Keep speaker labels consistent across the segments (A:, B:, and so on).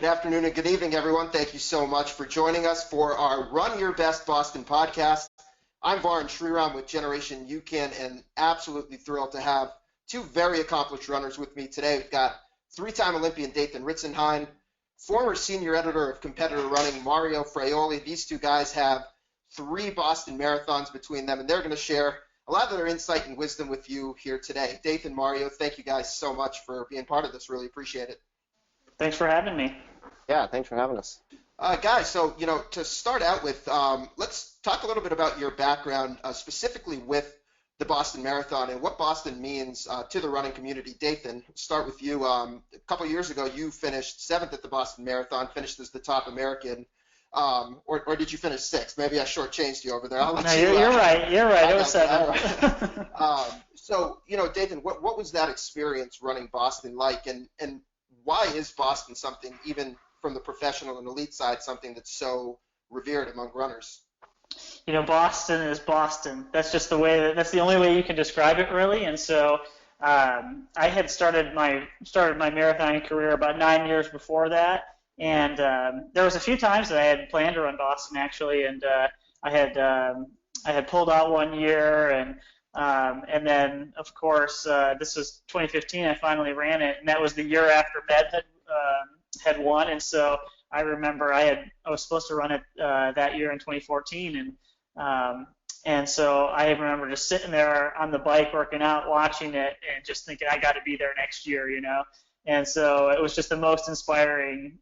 A: Good afternoon and good evening, everyone. Thank you so much for joining us for our Run Your Best Boston podcast. I'm Varun Sriram with Generation UCAN and absolutely thrilled to have two very accomplished runners with me today. We've got three-time Olympian Dathan Ritzenhein, former senior editor of competitor running Mario Fraioli. These two guys have three Boston marathons between them, and they're going to share a lot of their insight and wisdom with you here today. Dathan, Mario, thank you guys so much for being part of this. Really appreciate it.
B: Thanks for having me.
C: Yeah, thanks for having us.
A: Guys, so, to start out with, let's talk a little bit about your background, specifically with the Boston Marathon and what Boston means to the running community. Dathan, start with you. A couple of years ago, you finished seventh at the Boston Marathon, finished as the top American, or did you finish sixth? Maybe I shortchanged you over there.
B: I'll let you. You're right. You're right. It was seventh.
A: So, Dathan, what was that experience running Boston like, and why is Boston something, even from the professional and elite side, something that's so revered among runners?
B: Boston is Boston. That's just that's the only way you can describe it, really. And so I had started my marathoning career about 9 years before that, and there was a few times that I had planned to run Boston actually, and I had pulled out one year, and then of course this was 2015. I finally ran it, and that was the year after Med had won, and so I remember I was supposed to run it that year in 2014, and so I remember just sitting there on the bike working out, watching it, and just thinking I got to be there next year, And so it was just the most inspiring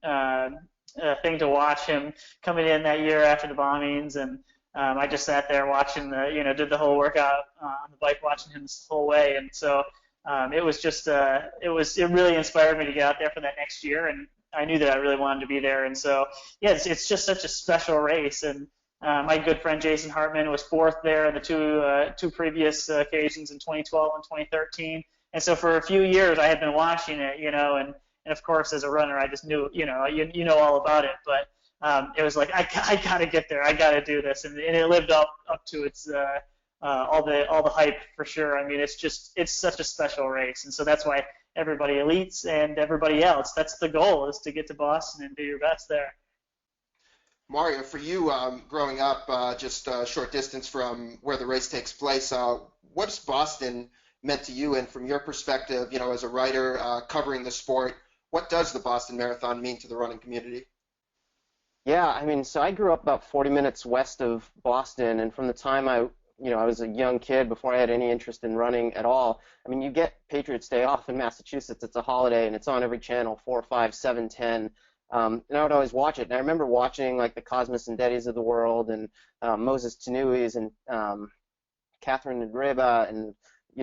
B: thing to watch him coming in that year after the bombings, and I just sat there watching did the whole workout on the bike, watching him this whole way, and so it was just it really inspired me to get out there for that next year, and I knew that I really wanted to be there, and so yeah, it's just such a special race, and my good friend Jason Hartman was fourth there in the two previous occasions in 2012 and 2013, and so for a few years I had been watching it, and of course as a runner I just knew, you know all about it, but it was like I gotta get there, I gotta do this, and it lived up to its all the hype for sure. I mean, it's such a special race, and so that's why everybody, elites and everybody else, that's the goal, is to get to Boston and do your best there.
A: Mario, for you, growing up just a short distance from where the race takes place, what has Boston meant to you? And from your perspective, as a writer covering the sport, what does the Boston Marathon mean to the running community?
C: Yeah, I mean, so I grew up about 40 minutes west of Boston, and from the time I was a young kid before I had any interest in running at all. I mean, you get Patriots Day off in Massachusetts. It's a holiday, and it's on every channel, 4, 5, 7, 10. And I would always watch it. And I remember watching like the Cosmas and Deddies of the world, and Moses Tanuis, and Catherine Ndreba, and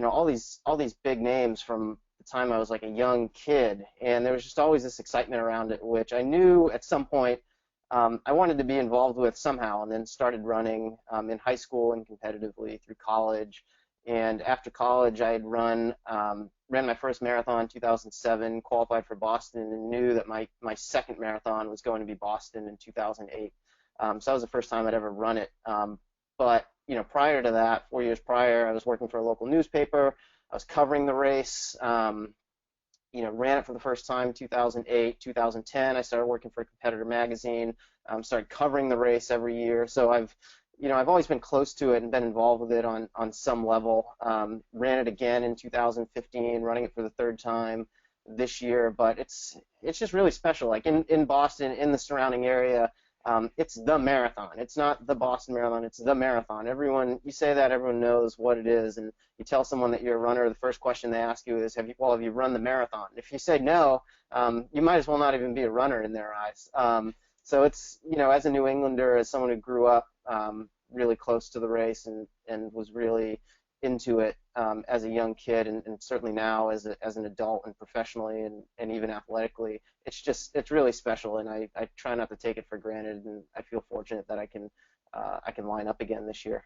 C: all these big names from the time I was like a young kid. And there was just always this excitement around it, which I knew at some point I wanted to be involved with somehow, and then started running in high school and competitively through college. And after college, I had ran my first marathon in 2007, qualified for Boston, and knew that my second marathon was going to be Boston in 2008. So that was the first time I'd ever run it. But prior to that, 4 years prior, I was working for a local newspaper. I was covering the race. Ran it for the first time in 2008, 2010. I started working for a competitor magazine, started covering the race every year. So I've always been close to it and been involved with it on some level. Ran it again in 2015, running it for the third time this year. But it's just really special. Like in Boston, in the surrounding area, it's the marathon. It's not the Boston Marathon. It's the marathon. You say that, everyone knows what it is. And you tell someone that you're a runner, the first question they ask you is, have you run the marathon? If you say no, you might as well not even be a runner in their eyes. So it's, as a New Englander, as someone who grew up really close to the race and was really into it as a young kid, and certainly now as an adult and professionally and even athletically, it's really special, and I try not to take it for granted, and I feel fortunate that I can line up again this year.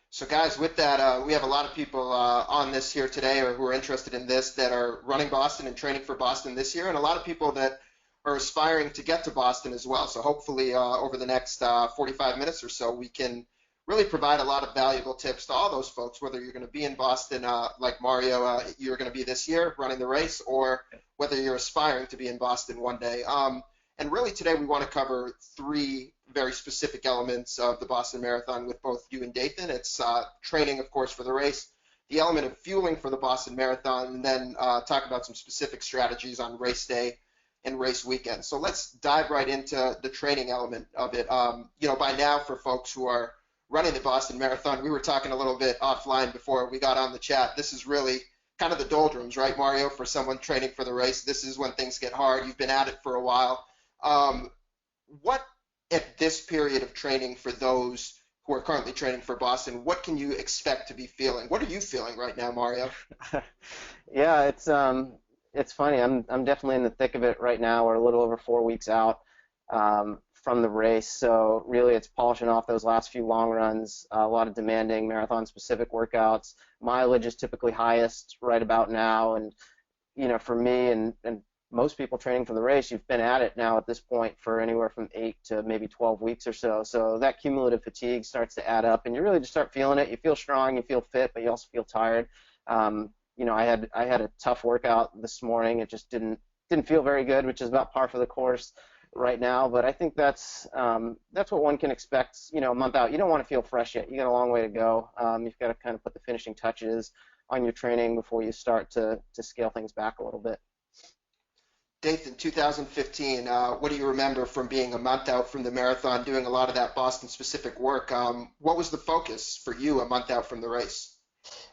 A: So guys, with that, we have a lot of people on this here today, or who are interested in this, that are running Boston and training for Boston this year, and a lot of people that are aspiring to get to Boston as well. So hopefully over the next 45 minutes or so, we can really provide a lot of valuable tips to all those folks, whether you're going to be in Boston like Mario, you're going to be this year running the race, or whether you're aspiring to be in Boston one day. And really today we want to cover three very specific elements of the Boston Marathon with both you and Dathan. It's training, of course, for the race, the element of fueling for the Boston Marathon, and then talk about some specific strategies on race day and race weekend. So let's dive right into the training element of it. By now, for folks who are running the Boston Marathon, we were talking a little bit offline before we got on the chat. This is really kind of the doldrums, right, Mario, for someone training for the race. This is when things get hard. You've been at it for a while. What at this period of training for those who are currently training for Boston, what can you expect to be feeling? What are you feeling right now, Mario?
C: Yeah, it's funny. I'm definitely in the thick of it right now. We're a little over 4 weeks out from the race, so really it's polishing off those last few long runs. A lot of demanding marathon-specific workouts. Mileage is typically highest right about now, and for me and most people training for the race, you've been at it now at this point for anywhere from 8 to maybe 12 weeks or so. So that cumulative fatigue starts to add up, and you really just start feeling it. You feel strong, you feel fit, but you also feel tired. I had a tough workout this morning. It just didn't feel very good, which is about par for the course right now. But I think that's what one can expect. A month out, you don't want to feel fresh yet. You got a long way to go. You've got to kind of put the finishing touches on your training before you start to scale things back a little bit.
A: Dathan, 2015, what do you remember from being a month out from the marathon, doing a lot of that Boston-specific work? What was the focus for you a month out from the race?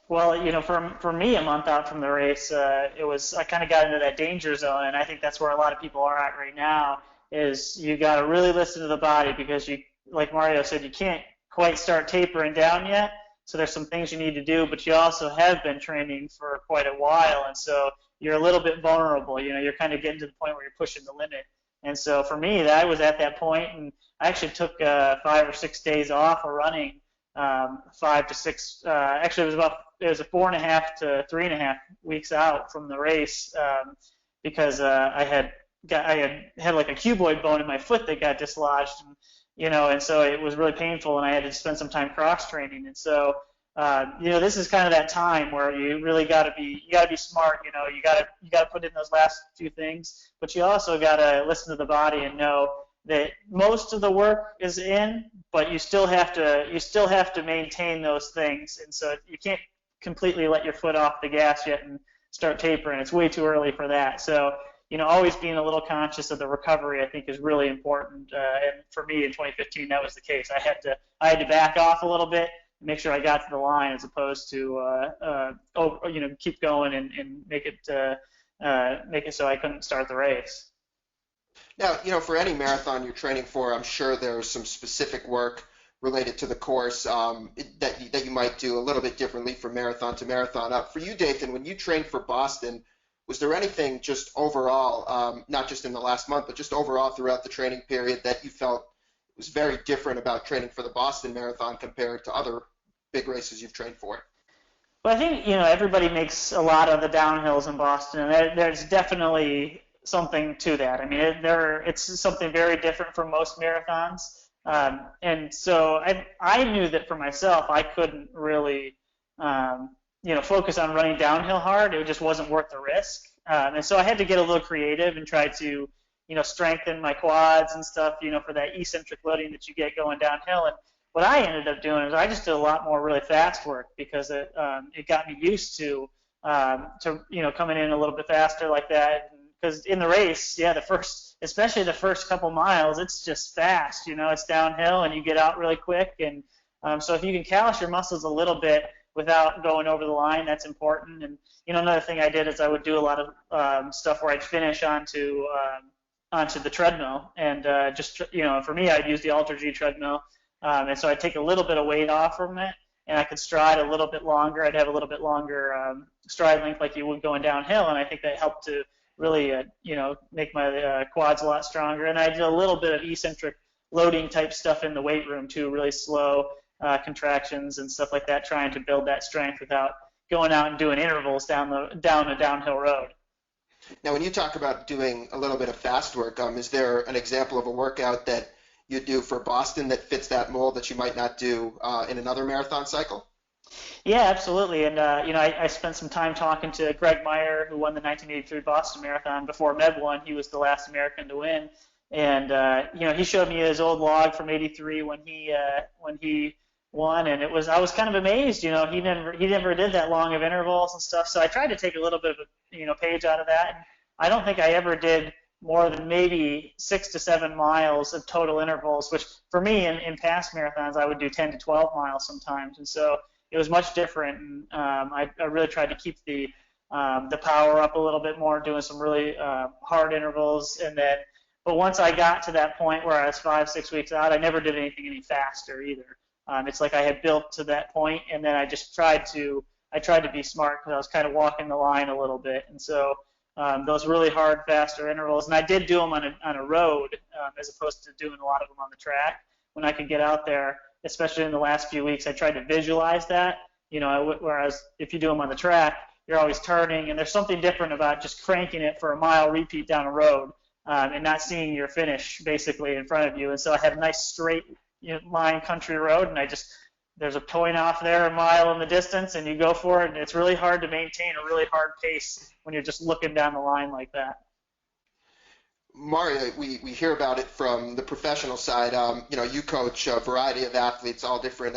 B: Well, for me, a month out from the race, I kind of got into that danger zone, and I think that's where a lot of people are at right now, is you got to really listen to the body, because like Mario said, you can't quite start tapering down yet. So there's some things you need to do, but you also have been training for quite a while, and so you're a little bit vulnerable. You're kind of getting to the point where you're pushing the limit. And so for me, I was at that point, and I actually took 5 or 6 days off of running, 5 to 6. Actually, it was a 4.5 to 3.5 weeks out from the race, because I had like a cuboid bone in my foot that got dislodged, and so it was really painful, and I had to spend some time cross training. And so this is kind of that time where you really got to be smart. You got to put in those last few things, but you also got to listen to the body and know that most of the work is in, but you still have to maintain those things. And so you can't completely let your foot off the gas yet and start tapering. It's way too early for that. So always being a little conscious of the recovery, I think, is really important. And for me in 2015, that was the case. I had to back off a little bit, make sure I got to the line, as opposed to keep going and make it so I couldn't start the race.
A: Now, for any marathon you're training for, I'm sure there's some specific work related to the course that you might do a little bit differently from marathon to marathon. For you, Dathan, when you trained for Boston, was there anything just overall, not just in the last month, but just overall throughout the training period, that you felt was very different about training for the Boston Marathon compared to other big races you've trained for?
B: Well, I think everybody makes a lot of the downhills in Boston, and there's definitely something to that. I mean, it's something very different from most marathons, and so I knew that for myself I couldn't really focus on running downhill hard. It just wasn't worth the risk, and so I had to get a little creative and try to strengthen my quads and stuff, for that eccentric loading that you get going downhill. And what I ended up doing is I just did a lot more really fast work, because it got me used to coming in a little bit faster like that. Because in the race, especially the first couple miles, it's just fast. It's downhill and you get out really quick. And so if you can callous your muscles a little bit without going over the line, that's important. And another thing I did is I would do a lot of stuff where I'd finish onto the treadmill, and for me, I'd use the Ultra G treadmill. And so I'd take a little bit of weight off from it, and I could stride a little bit longer. I'd have a little bit longer stride length like you would going downhill, and I think that helped to really, make my quads a lot stronger. And I did a little bit of eccentric loading type stuff in the weight room too, really slow contractions and stuff like that, trying to build that strength without going out and doing intervals down a downhill road.
A: Now, when you talk about doing a little bit of fast work, is there an example of a workout that you do for Boston that fits that mold that you might not do in another marathon cycle?
B: Yeah, absolutely. And I spent some time talking to Greg Meyer, who won the 1983 Boston Marathon before Meb won. He was the last American to win, and he showed me his old log from '83 when he won, and I was kind of amazed. He never did that long of intervals and stuff. So I tried to take a little bit of a page out of that. And I don't think I ever did more than maybe 6 to 7 miles of total intervals, which for me in past marathons I would do 10 to 12 miles sometimes, and so it was much different. And I really tried to keep the power up a little bit more, doing some really hard intervals, but once I got to that point where I was 5, 6 weeks out, I never did anything any faster either. It's like I had built to that point, and then I just tried to be smart because I was kind of walking the line a little bit, and so those really hard, faster intervals, and I did do them on a road as opposed to doing a lot of them on the track when I could get out there. Especially in the last few weeks, I tried to visualize that. Whereas if you do them on the track, you're always turning, and there's something different about just cranking it for a mile repeat down a road and not seeing your finish basically in front of you. And so I had a nice straight line country road, and there's a point off there, a mile in the distance, and you go for it, and it's really hard to maintain a really hard pace when you're just looking down the line like that.
A: Mario, we hear about it from the professional side. You coach a variety of athletes, all different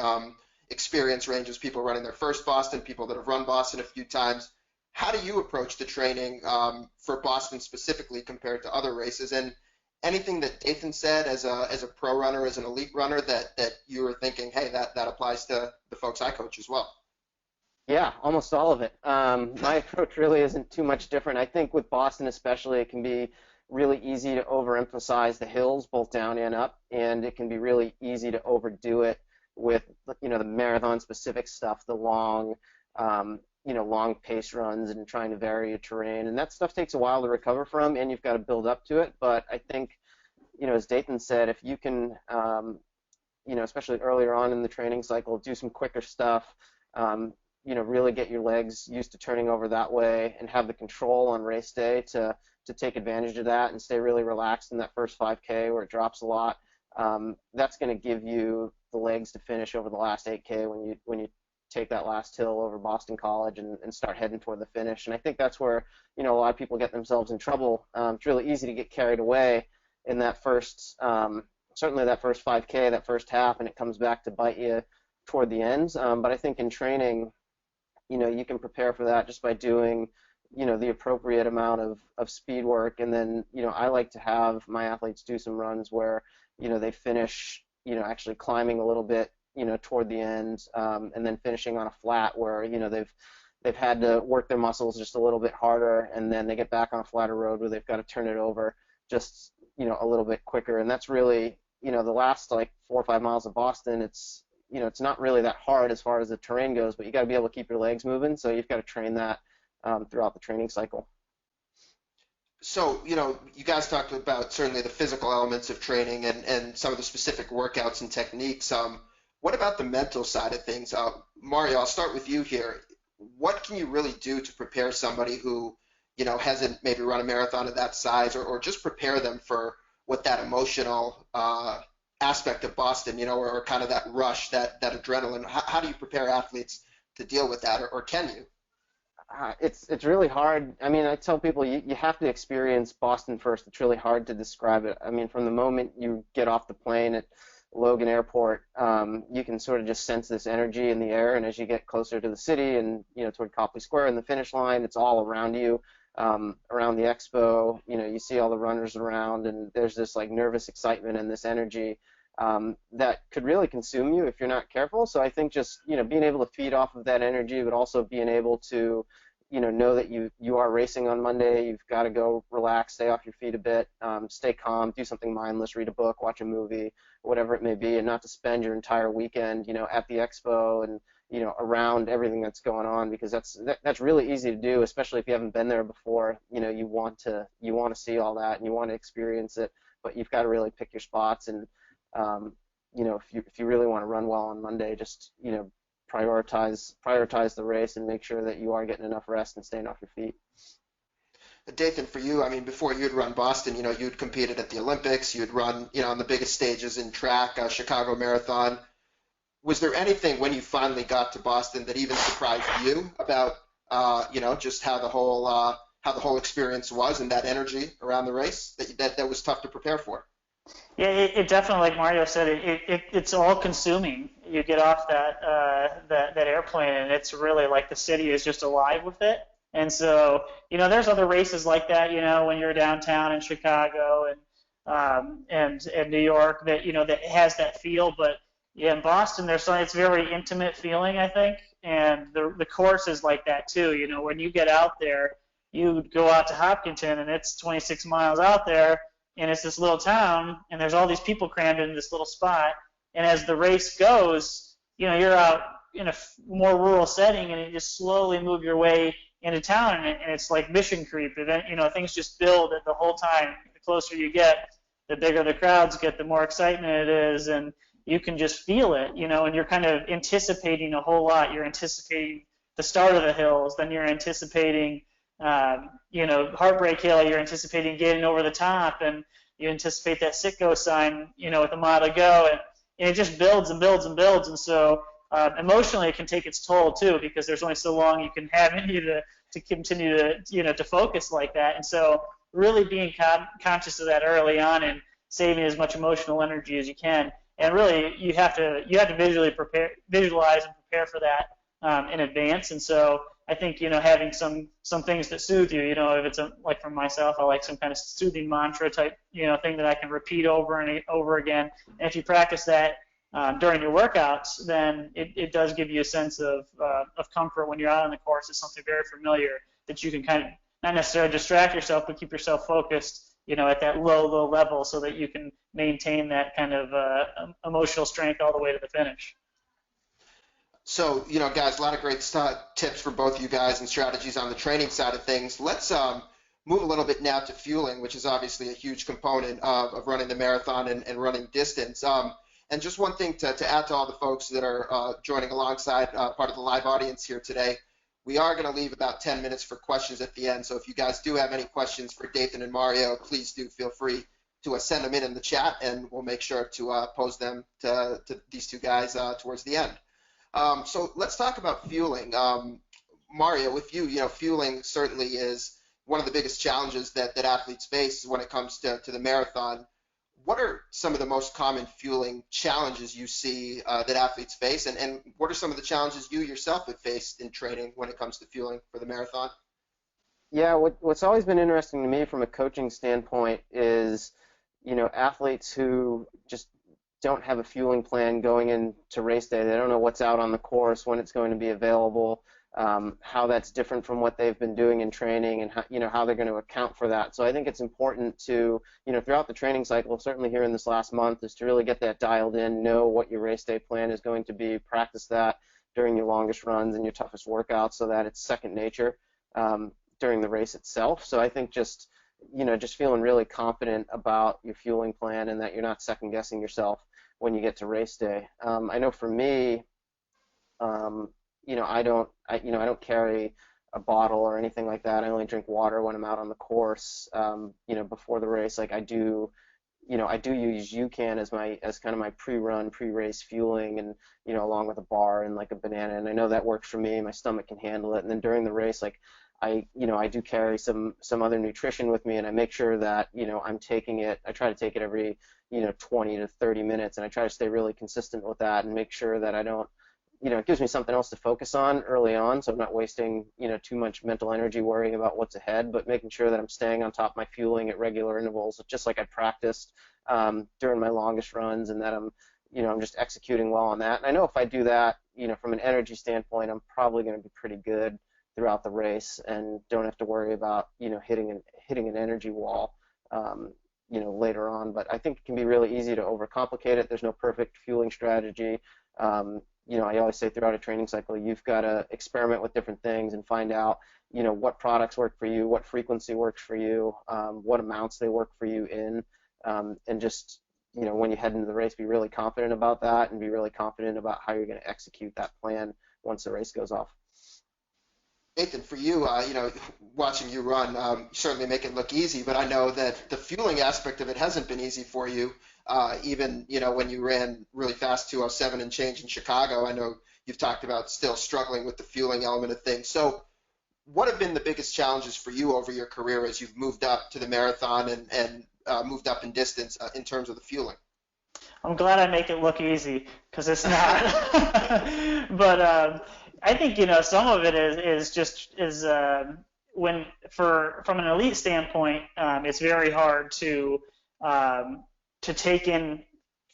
A: experience ranges, people running their first Boston, people that have run Boston a few times. How do you approach the training for Boston specifically compared to other races? And anything that Dathan said as a pro runner, as an elite runner, that you were thinking, hey, that applies to the folks I coach as well?
C: Yeah, almost all of it. My approach really isn't too much different. I think with Boston especially, it can be really easy to overemphasize the hills, both down and up, and it can be really easy to overdo it with the marathon specific stuff, the long pace runs and trying to vary your terrain, and that stuff takes a while to recover from, and you've got to build up to it. But I think, as Dathan said, if you can, especially earlier on in the training cycle, do some quicker stuff, really get your legs used to turning over that way, and have the control on race day to take advantage of that and stay really relaxed in that first 5K where it drops a lot. That's going to give you the legs to finish over the last 8K when you take that last hill over Boston College and start heading toward the finish. And I think that's where a lot of people get themselves in trouble. It's really easy to get carried away in that first, certainly that first 5K, that first half, and it comes back to bite you toward the ends. But I think in training, you can prepare for that just by doing the appropriate amount of speed work. And then, I like to have my athletes do some runs where, they finish, actually climbing a little bit, toward the end, and then finishing on a flat where, they've had to work their muscles just a little bit harder, and then they get back on a flatter road where they've got to turn it over just, a little bit quicker. And that's really, the last like 4 or 5 miles of Boston, it's not really that hard as far as the terrain goes, but you got to be able to keep your legs moving, so you've got to train that throughout the training cycle.
A: So, you guys talked about certainly the physical elements of training and some of the specific workouts and techniques. What about the mental side of things? Mario, I'll start with you here. What can you really do to prepare somebody who, hasn't maybe run a marathon of that size, or just prepare them for what that emotional aspect of Boston, or kind of that rush, that adrenaline? How do you prepare athletes to deal with that, or can you?
C: It's really hard. I mean, I tell people you have to experience Boston first. It's really hard to describe it. I mean, from the moment you get off the plane at Logan Airport, you can sort of just sense this energy in the air, and as you get closer to the city and toward Copley Square and the finish line, it's all around you, around the expo. You see all the runners around, and there's this like nervous excitement and this energy that could really consume you if you're not careful. So I think just being able to feed off of that energy, but also being able to know that you are racing on Monday. You've got to go relax, stay off your feet a bit, stay calm, do something mindless, read a book, watch a movie, whatever it may be, and not to spend your entire weekend at the expo and around everything that's going on, because that's really easy to do, especially if you haven't been there before. You want to see all that and you want to experience it, but you've got to really pick your spots. And if you really want to run well on Monday, just prioritize the race and make sure that you are getting enough rest and staying off your feet.
A: Dathan, for you, I mean, before you'd run Boston, you'd competed at the Olympics, you'd run, on the biggest stages in track, Chicago Marathon. Was there anything when you finally got to Boston that even surprised you about, just how the whole experience was and that energy around the race that was tough to prepare for?
B: Yeah, it definitely, like Mario said, it's all consuming. You get off that airplane, and it's really like the city is just alive with it. And so, there's other races like that, when you're downtown in Chicago and New York that has that feel. But yeah, in Boston, it's a very intimate feeling, I think, and the course is like that too. When you get out there, you go out to Hopkinton, and it's 26 miles out there, and it's this little town, and there's all these people crammed into this little spot. And as the race goes, you're out in a more rural setting, and you just slowly move your way into town, and it's like mission creep. And then, things just build the whole time. The closer you get, the bigger the crowds get, the more excitement it is, and you can just feel it, and you're kind of anticipating a whole lot. You're anticipating the start of the hills, then you're anticipating Heartbreak Hill, you're anticipating getting over the top, and you anticipate that sit-go sign, with a mile to go, and it just builds and builds and builds, and so emotionally it can take its toll too, because there's only so long you can have in you to continue to, to focus like that, and so really being conscious of that early on and saving as much emotional energy as you can, and really you have to visualize and prepare for that in advance, and so I think, having some things that soothe you, if it's like for myself, I like some kind of soothing mantra type, thing that I can repeat over and over again. And if you practice that during your workouts, then it does give you a sense of comfort when you're out on the course. It's something very familiar that you can kind of not necessarily distract yourself, but keep yourself focused, at that low level so that you can maintain that kind of emotional strength all the way to the finish.
A: So, guys, a lot of great tips for both of you guys and strategies on the training side of things. Let's move a little bit now to fueling, which is obviously a huge component of running the marathon and running distance. And just one thing to add to all the folks that are joining alongside part of the live audience here today, we are going to leave about 10 minutes for questions at the end. So if you guys do have any questions for Dathan and Mario, please do feel free to send them in the chat, and we'll make sure to pose them to these two guys towards the end. So let's talk about fueling. Mario, with you, fueling certainly is one of the biggest challenges that athletes face when it comes to the marathon. What are some of the most common fueling challenges you see that athletes face, and what are some of the challenges you yourself have faced in training when it comes to fueling for the marathon?
C: Yeah, what's always been interesting to me from a coaching standpoint is, athletes who just don't have a fueling plan going into race day. They don't know what's out on the course, when it's going to be available, how that's different from what they've been doing in training, and how they're going to account for that. So I think it's important to, throughout the training cycle, certainly here in this last month, is to really get that dialed in, know what your race day plan is going to be, practice that during your longest runs and your toughest workouts so that it's second nature during the race itself. So I think just feeling really confident about your fueling plan and that you're not second guessing yourself when you get to race day. I know for me, I don't carry a bottle or anything like that. I only drink water when I'm out on the course. Before the race, like I do use UCAN as kind of my pre-run, pre-race fueling, and along with a bar and like a banana. And I know that works for me. My stomach can handle it. And then during the race, like I do carry some other nutrition with me, and I make sure that I'm taking it. I try to take it every 20 to 30 minutes, and I try to stay really consistent with that and make sure that I don't, it gives me something else to focus on early on, so I'm not wasting too much mental energy worrying about what's ahead, but making sure that I'm staying on top of my fueling at regular intervals, just like I practiced during my longest runs, and that I'm just executing well on that. And I know if I do that, from an energy standpoint, I'm probably going to be pretty good throughout the race and don't have to worry about hitting an energy wall later on. But I think it can be really easy to overcomplicate it. There's no perfect fueling strategy. I always say throughout a training cycle, you've got to experiment with different things and find out what products work for you, what frequency works for you, what amounts they work for you in, and just when you head into the race, be really confident about that and be really confident about how you're going to execute that plan once the race goes off.
A: Dathan, for you, watching you run. You certainly make it look easy, but I know that the fueling aspect of it hasn't been easy for you. Even, when you ran really fast 2:07 and change in Chicago, I know you've talked about still struggling with the fueling element of things. So what have been the biggest challenges for you over your career as you've moved up to the marathon and moved up in distance in terms of the fueling?
B: I'm glad I make it look easy, because it's not. But I think some of it is when from an elite standpoint, it's very hard to take in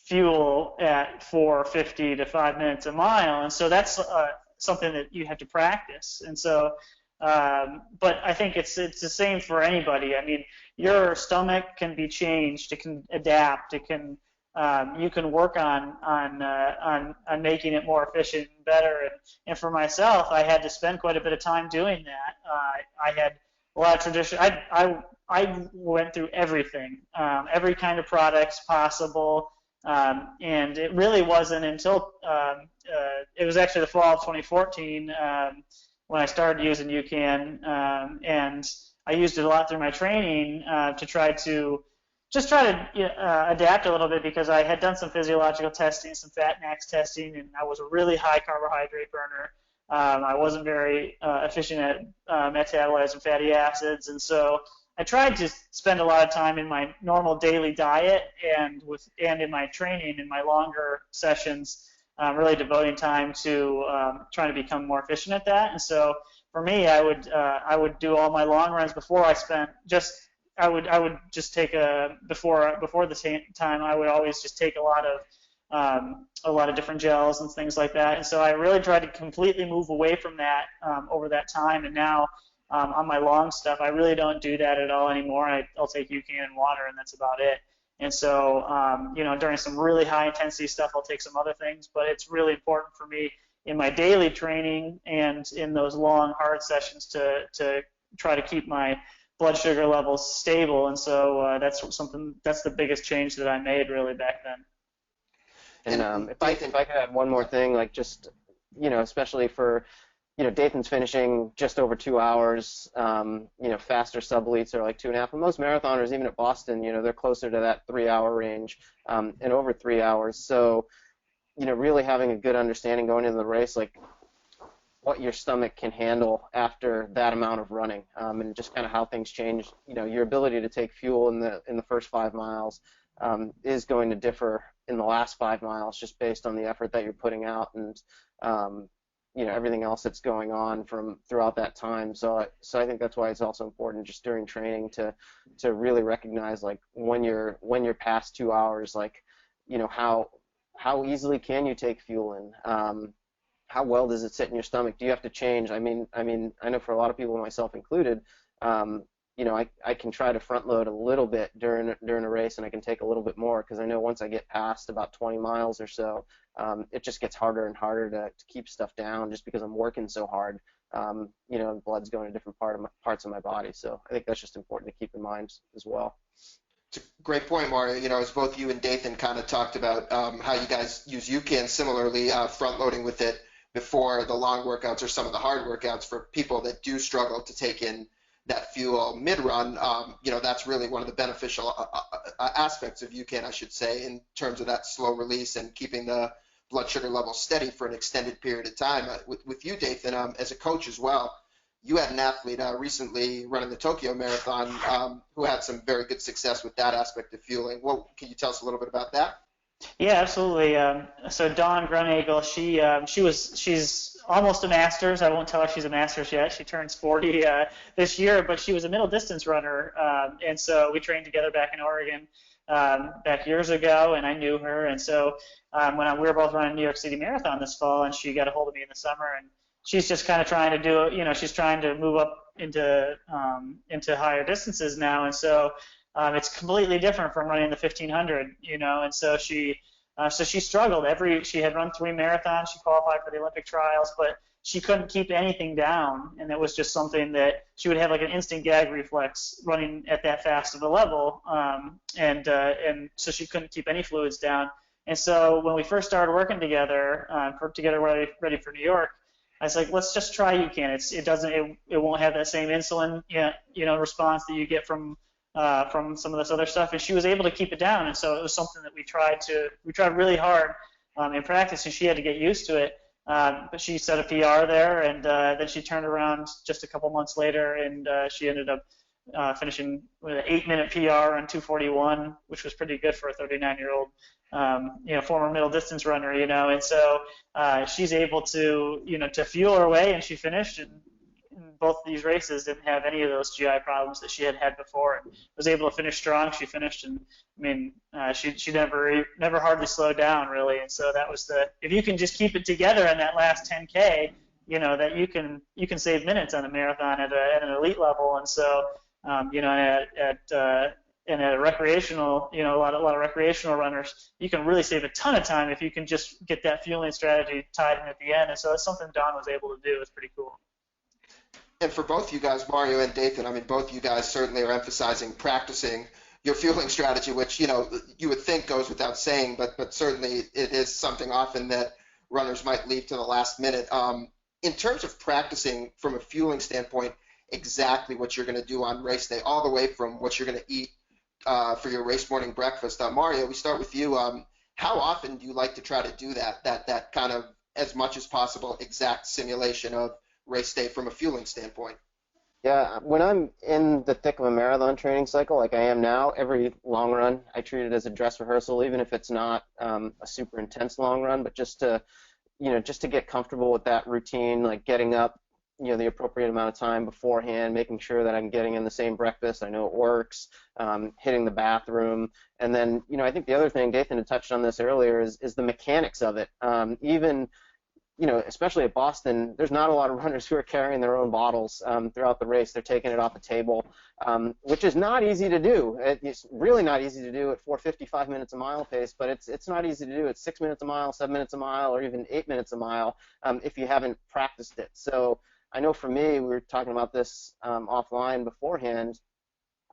B: fuel at 4:50 to 5 minutes a mile, and so that's something that you have to practice. And so, but I think it's the same for anybody. I mean, your stomach can be changed. It can adapt. It can you can work on making it more efficient and better. And for myself, I had to spend quite a bit of time doing that. I had a lot of tradition. I went through everything, every kind of products possible, and it really wasn't until it was actually the fall of 2014 when I started using UCAN, and I used it a lot through my training to try to adapt a little bit, because I had done some physiological testing, some fat max testing, and I was a really high carbohydrate burner. I wasn't very efficient at metabolizing fatty acids, and so I tried to spend a lot of time in my normal daily diet and in my training, in my longer sessions, really devoting time to trying to become more efficient at that. And so for me, I would do all my long runs before I would just take before the time I would always just take a lot of different gels and things like that. And so I really tried to completely move away from that over that time. And now on my long stuff, I really don't do that at all anymore. I'll take UCAN and water, and that's about it. And so during some really high intensity stuff, I'll take some other things. But it's really important for me in my daily training and in those long hard sessions to try to keep my blood sugar levels stable, and so that's the biggest change that I made really back then.
C: And if I could add one more thing, like just especially for Dathan's finishing just over 2 hours, faster sub-elites are like 2.5, and most marathoners, even at Boston, they're closer to that 3-hour range and over 3 hours. So really having a good understanding going into the race, like what your stomach can handle after that amount of running, and just kind of how things change. Your ability to take fuel in the first 5 miles is going to differ in the last 5 miles, just based on the effort that you're putting out and everything else that's going on from throughout that time. So I think that's why it's also important just during training to really recognize, like, when you're past 2 hours, like how easily can you take fuel in. How well does it sit in your stomach? Do you have to change? I mean, I know for a lot of people, myself included, I can try to front load a little bit during a race, and I can take a little bit more, because I know once I get past about 20 miles or so, it just gets harder and harder to keep stuff down, just because I'm working so hard. And blood's going to different parts of my body. So I think that's just important to keep in mind as well.
A: It's a great point, Mario. As both you and Dathan kind of talked about how you guys use UCAN similarly, front loading with it before the long workouts or some of the hard workouts, for people that do struggle to take in that fuel mid-run. That's really one of the beneficial aspects of UCAN, I should say, in terms of that slow release and keeping the blood sugar level steady for an extended period of time. With you, Dathan, as a coach as well, you had an athlete recently running the Tokyo Marathon who had some very good success with that aspect of fueling. Can you tell us a little bit about that?
B: Yeah, absolutely. So Dawn Grunagel, she's almost a master's. I won't tell her she's a master's yet. She turns 40 this year, but she was a middle distance runner, and so we trained together back in Oregon back years ago, and I knew her. And so we were both running New York City Marathon this fall, and she got a hold of me in the summer, and she's just kind of trying to do, she's trying to move up into higher distances now, and so it's completely different from running the 1500, and so she struggled. She had run 3 marathons. She qualified for the Olympic trials, but she couldn't keep anything down, and it was just something that she would have like an instant gag reflex running at that fast of a level, and so she couldn't keep any fluids down. And so when we first started working together, ready for New York, I was like, let's just try UCAN. It won't have that same insulin response that you get from some of this other stuff. And she was able to keep it down. And so it was something that we tried really hard in practice, and she had to get used to it. But she set a PR there, and then she turned around just a couple months later, and she ended up finishing with an 8-minute PR on 2:41, which was pretty good for a 39-year-old, former middle distance runner, And so she's able to, to fuel her way, and she finished. And both of these races didn't have any of those GI problems that she had before, and was able to finish strong. She finished, and she never hardly slowed down really. And so that was if you can just keep it together in that last 10K, that you can save minutes on a marathon at an elite level. And so at a recreational, a lot of recreational runners, you can really save a ton of time if you can just get that fueling strategy tied in at the end. And so that's something Dawn was able to do. It's pretty cool.
A: And for both you guys, Mario and Dathan, both you guys certainly are emphasizing practicing your fueling strategy, which, you would think goes without saying, but certainly it is something often that runners might leave to the last minute. In terms of practicing from a fueling standpoint, exactly what you're going to do on race day, all the way from what you're going to eat for your race morning breakfast. Mario, we start with you. How often do you like to try to do that kind of, as much as possible, exact simulation of race day from a fueling standpoint?
C: Yeah, when I'm in the thick of a marathon training cycle like I am now, every long run I treat it as a dress rehearsal, even if it's not a super intense long run, but just to get comfortable with that routine, like getting up, the appropriate amount of time beforehand, making sure that I'm getting in the same breakfast, I know it works, hitting the bathroom. And then, I think the other thing, Dathan had touched on this earlier, is the mechanics of it. Even especially at Boston, there's not a lot of runners who are carrying their own bottles throughout the race. They're taking it off the table, which is not easy to do. It's really not easy to do at 4:55 minutes a mile pace, but it's not easy to do at 6 minutes a mile, 7 minutes a mile, or even 8 minutes a mile if you haven't practiced it. So I know for me, we were talking about this offline beforehand,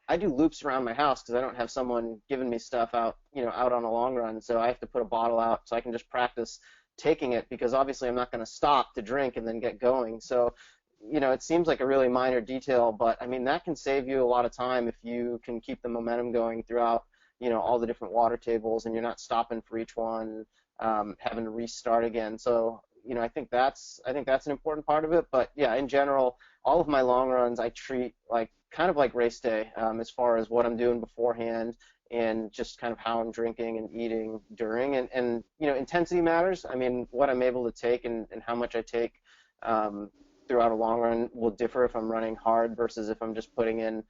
C: I do loops around my house because I don't have someone giving me stuff out on a long run. So I have to put a bottle out so I can just practice taking it, because obviously I'm not going to stop to drink and then get going. So, it seems like a really minor detail, but that can save you a lot of time if you can keep the momentum going throughout, all the different water tables, and you're not stopping for each one, having to restart again. So, I think that's an important part of it. But yeah, in general, all of my long runs I treat kind of like race day, as far as what I'm doing beforehand, and just kind of how I'm drinking and eating during. And intensity matters. What I'm able to take and how much I take throughout a long run will differ if I'm running hard versus if I'm just putting in,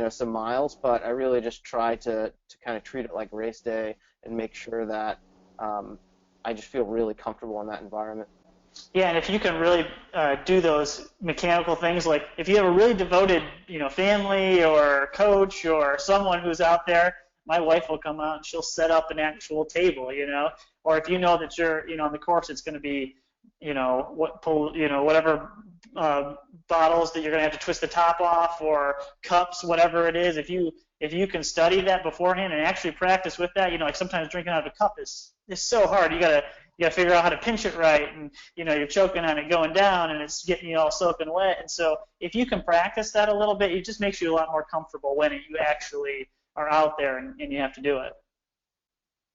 C: some miles. But I really just try to kind of treat it like race day and make sure that I just feel really comfortable in that environment.
B: Yeah, and if you can really do those mechanical things, like if you have a really devoted, family or coach or someone who's out there, my wife will come out and she'll set up an actual table, or if you know that you're, on the course, it's going to be, whatever bottles that you're going to have to twist the top off, or cups, whatever it is. If you can study that beforehand and actually practice with that, like sometimes drinking out of a cup is so hard. You gotta figure out how to pinch it right, and you're choking on it going down, and it's getting you all soaking wet. And so if you can practice that a little bit, it just makes you a lot more comfortable when you actually are out there and you have to do it.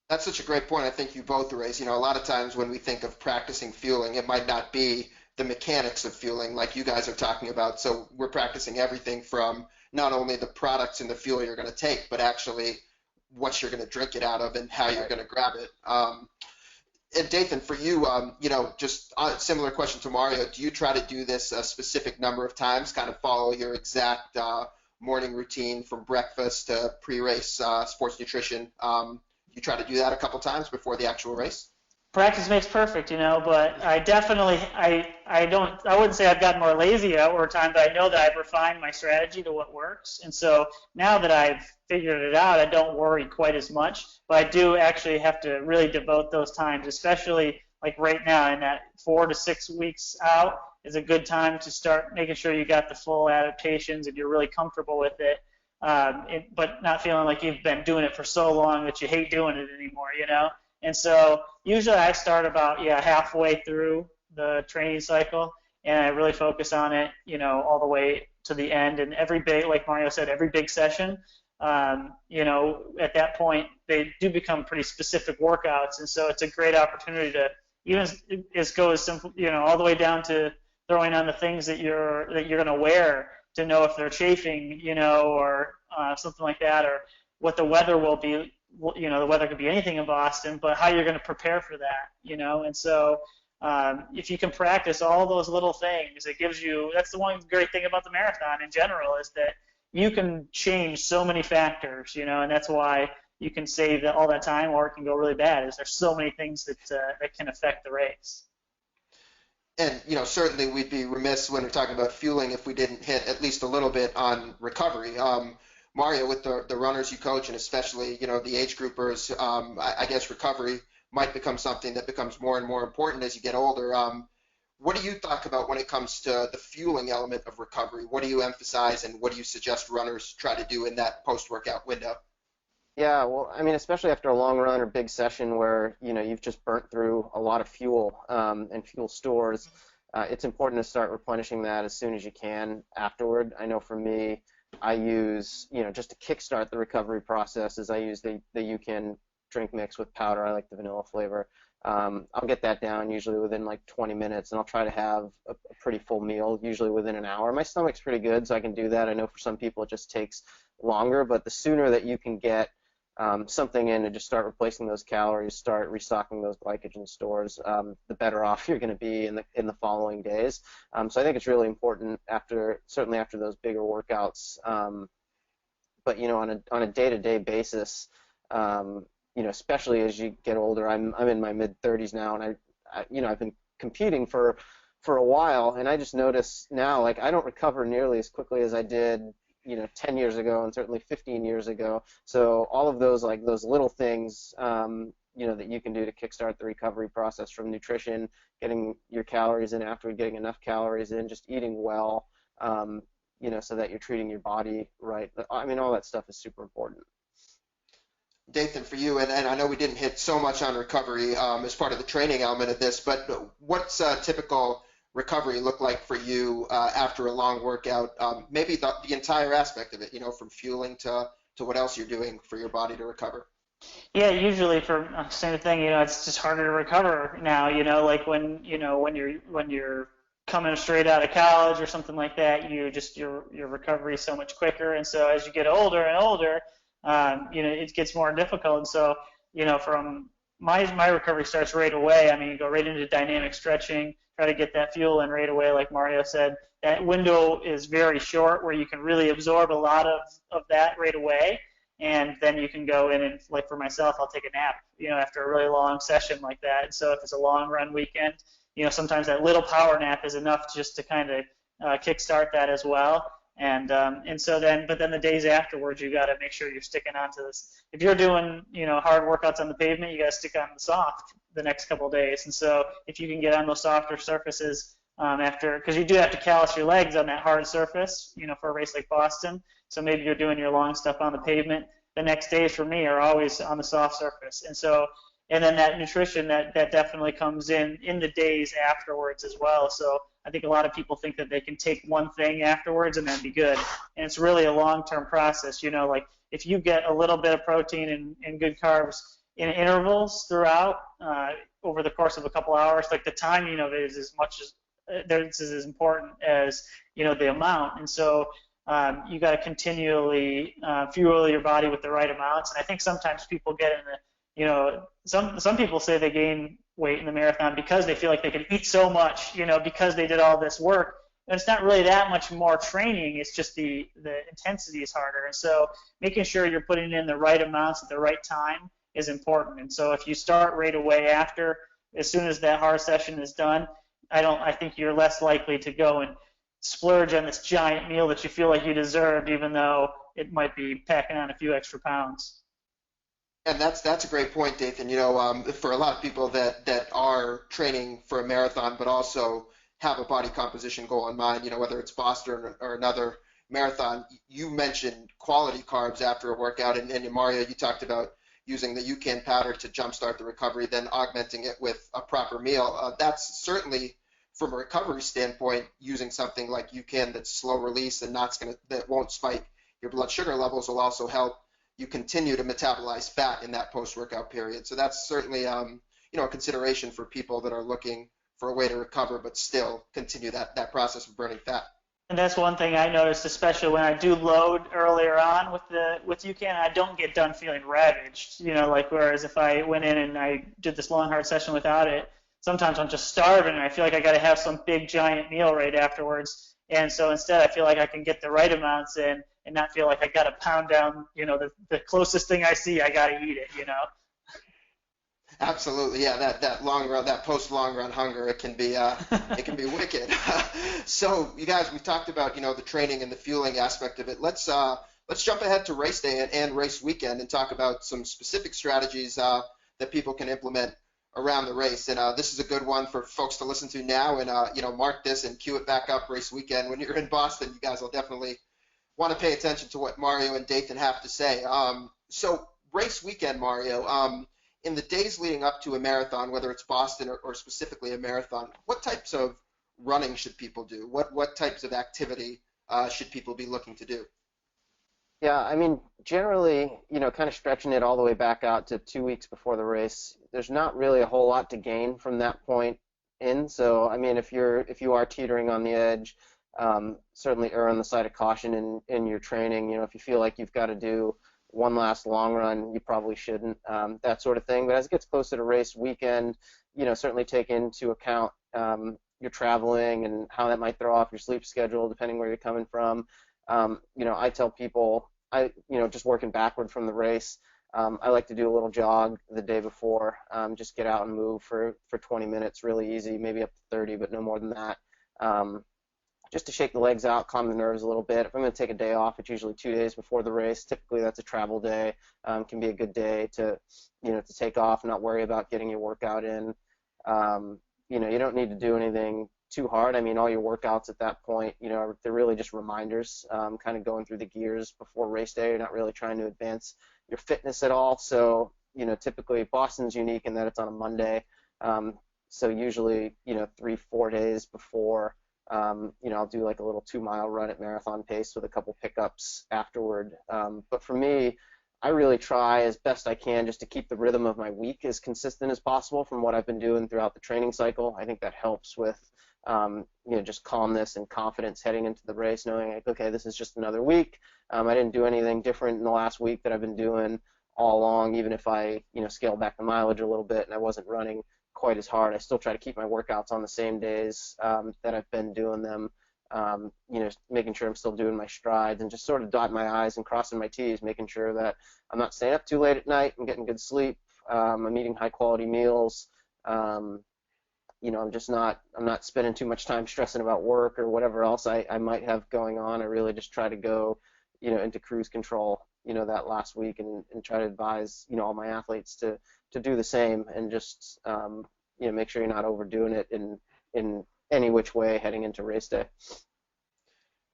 A: That's such a great point. I think you both raised. A lot of times when we think of practicing fueling, it might not be the mechanics of fueling like you guys are talking about. So we're practicing everything from not only the products and the fuel you're going to take, but actually what you're going to drink it out of and how you're going to grab it. And Dathan, for you, just a similar question to Mario, do you try to do this a specific number of times, kind of follow your exact morning routine from breakfast to pre-race sports nutrition? You try to do that a couple times before the actual race?
B: Practice makes perfect, but I definitely, I wouldn't say I've gotten more lazy over time, but I know that I've refined my strategy to what works. And so now that I've figured it out, I don't worry quite as much, but I do actually have to really devote those times, especially like right now in that 4 to 6 weeks out is a good time to start making sure you got the full adaptations and you're really comfortable with it. But not feeling like you've been doing it for so long that you hate doing it anymore, And so usually I start about halfway through the training cycle, and I really focus on it, all the way to the end. And every big, like Mario said, every big session, at that point, they do become pretty specific workouts, and so it's a great opportunity to even go as simple, all the way down to throwing on the things that you're going to wear to know if they're chafing, or something like that, or what the weather will be. The weather could be anything in Boston, but how you're going to prepare for that, and so if you can practice all those little things, it gives you, that's the one great thing about the marathon in general, is that you can change so many factors, and that's why you can save all that time, or it can go really bad, is there's so many things that can affect the race.
A: And, certainly we'd be remiss when we're talking about fueling if we didn't hit at least a little bit on recovery. Mario, with the runners you coach, and especially, the age groupers, I guess recovery might become something that becomes more and more important as you get older. What do you talk about when it comes to the fueling element of recovery? What do you emphasize, and what do you suggest runners try to do in that post-workout window?
C: Yeah, well, I mean, especially after a long run or big session where, you've just burnt through a lot of fuel and fuel stores, it's important to start replenishing that as soon as you can afterward. I know for me, I use, just to kickstart the recovery process, is I use the UCAN drink mix with powder. I like the vanilla flavor. I'll get that down usually within like 20 minutes, and I'll try to have a pretty full meal, usually within an hour. My stomach's pretty good, so I can do that. I know for some people it just takes longer, but the sooner that you can get something in and just start replacing those calories, start restocking those glycogen stores, the better off you're going to be in the following days. So I think it's really important certainly after those bigger workouts. But on a day-to-day basis, especially as you get older, I'm in my mid-30s now, and I've been competing for a while, and I just notice now, like, I don't recover nearly as quickly as I did 10 years ago, and certainly 15 years ago. So all of those, like, those little things, that you can do to kickstart the recovery process, from nutrition, getting your calories in afterward, getting enough calories in, just eating well, so that you're treating your body right. I mean, all that stuff is super important.
A: Dathan, for you, and I know we didn't hit so much on recovery as part of the training element of this, but what's a typical recovery look like for you after a long workout? Maybe the entire aspect of it, from fueling to what else you're doing for your body to recover.
B: Yeah, usually for same thing, it's just harder to recover now, like when you're coming straight out of college or something like that, your recovery is so much quicker, and so as you get older and older, it gets more difficult. And so, from my recovery starts right away. I mean, you go right into dynamic stretching, try to get that fuel in right away, like Mario said. That window is very short where you can really absorb a lot of that right away, and then you can go in and, like for myself, I'll take a nap, after a really long session like that. And so if it's a long run weekend, sometimes that little power nap is enough just to kind of kickstart that as well. And so then, but then the days afterwards, you got to make sure you're sticking onto this. If you're doing, hard workouts on the pavement, you got to stick on the soft the next couple of days. And so if you can get on those softer surfaces because you do have to callus your legs on that hard surface, for a race like Boston. So maybe you're doing your long stuff on the pavement. The next days for me are always on the soft surface. And then that nutrition that definitely comes in the days afterwards as well. So I think a lot of people think that they can take one thing afterwards and then be good. And it's really a long-term process. Like if you get a little bit of protein and good carbs in intervals throughout over the course of a couple hours, like the timing of it is as important as, the amount. And so you got to continually fuel your body with the right amounts. And I think sometimes people get some people say they gain weight in the marathon because they feel like they can eat so much, because they did all this work. And it's not really that much more training. It's just the intensity is harder. And so making sure you're putting in the right amounts at the right time is important. And so if you start right away after, as soon as that hard session is done, I think you're less likely to go and splurge on this giant meal that you feel like you deserved, even though it might be packing on a few extra pounds.
A: And that's a great point, Dathan. For a lot of people that are training for a marathon, but also have a body composition goal in mind, whether it's Boston or another marathon, you mentioned quality carbs after a workout, and Mario, you talked about using the UCAN powder to jumpstart the recovery, then augmenting it with a proper meal. That's certainly from a recovery standpoint, using something like UCAN that's slow release and that won't spike your blood sugar levels will also help you continue to metabolize fat in that post-workout period. So that's certainly a consideration for people that are looking for a way to recover but still continue that process of burning fat.
B: And that's one thing I noticed, especially when I do load earlier on with UCAN, I don't get done feeling ravaged. Like whereas if I went in and I did this long hard session without it, sometimes I'm just starving and I feel like I got to have some big giant meal right afterwards. And so instead, I feel like I can get the right amounts in and not feel like I got to pound down, the closest thing I see, I got to eat it.
A: Absolutely, yeah. That long run, that post long run hunger, it can be wicked. So, you guys, we talked about the training and the fueling aspect of it. Let's jump ahead to race day and race weekend and talk about some specific strategies that people can implement around the race. And this is a good one for folks to listen to now. And mark this and cue it back up race weekend when you're in Boston. You guys will definitely want to pay attention to what Mario and Dathan have to say. So, race weekend, Mario. In the days leading up to a marathon, whether it's Boston or specifically a marathon, what types of running should people do? What types of activity should people be looking to do?
C: Yeah, I mean, generally, kind of stretching it all the way back out to 2 weeks before the race, there's not really a whole lot to gain from that point in. So, I mean, if you are teetering on the edge, certainly err on the side of caution in your training. If you feel like you've got to do one last long run, you probably shouldn't, that sort of thing. But as it gets closer to race weekend, certainly take into account your traveling and how that might throw off your sleep schedule, depending where you're coming from. I tell people, just working backward from the race, I like to do a little jog the day before, just get out and move for 20 minutes, really easy, maybe up to 30, but no more than that. Just to shake the legs out, calm the nerves a little bit. If I'm going to take a day off, it's usually 2 days before the race. Typically, that's a travel day. Can be a good day to take off, not worry about getting your workout in. You don't need to do anything too hard. I mean, all your workouts at that point, they're really just reminders, kind of going through the gears before race day. You're not really trying to advance your fitness at all. So, typically Boston's unique in that it's on a Monday. So usually, 3-4 days before, I'll do like a little 2-mile run at marathon pace with a couple pickups afterward. But for me, I really try as best I can just to keep the rhythm of my week as consistent as possible from what I've been doing throughout the training cycle. I think that helps with, just calmness and confidence heading into the race, knowing like, okay, this is just another week. I didn't do anything different in the last week that I've been doing all along, even if I, scaled back the mileage a little bit and I wasn't running quite as hard. I still try to keep my workouts on the same days that I've been doing them, making sure I'm still doing my strides and just sort of dotting my I's and crossing my T's, making sure that I'm not staying up too late at night, I'm getting good sleep, I'm eating high quality meals, I'm not spending too much time stressing about work or whatever else I might have going on. I really just try to go, into cruise control, that last week and try to advise, all my athletes to do the same and just, make sure you're not overdoing it in any which way heading into race day.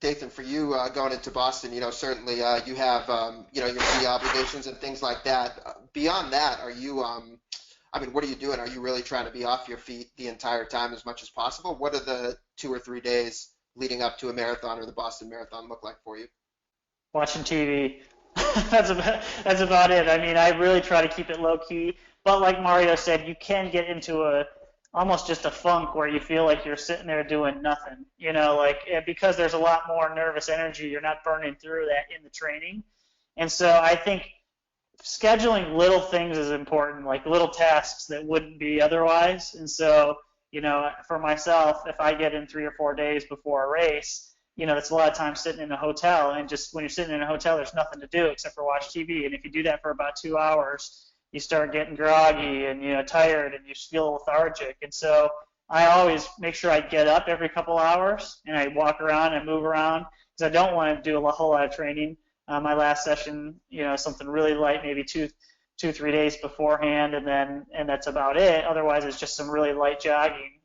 A: Dathan, for you going into Boston, certainly you have, your media obligations and things like that. Beyond that, are you, what are you doing? Are you really trying to be off your feet the entire time as much as possible? What are the 2 or 3 days leading up to a marathon or the Boston Marathon look like for you?
B: Watching TV. That's about it. I really try to keep it low key. But like Mario said, you can get into almost just a funk where you feel like you're sitting there doing nothing. Because there's a lot more nervous energy, you're not burning through that in the training. And so I think scheduling little things is important, like little tasks that wouldn't be otherwise. And so, for myself, if I get in 3 or 4 days before a race, that's a lot of time sitting in a hotel, and just when you're sitting in a hotel, there's nothing to do except for watch TV. And if you do that for about 2 hours, you start getting groggy and tired, and you feel lethargic. And so I always make sure I get up every couple hours and I walk around and move around because I don't want to do a whole lot of training. My last session, something really light, maybe 2-3 days beforehand, and that's about it. Otherwise, it's just some really light jogging.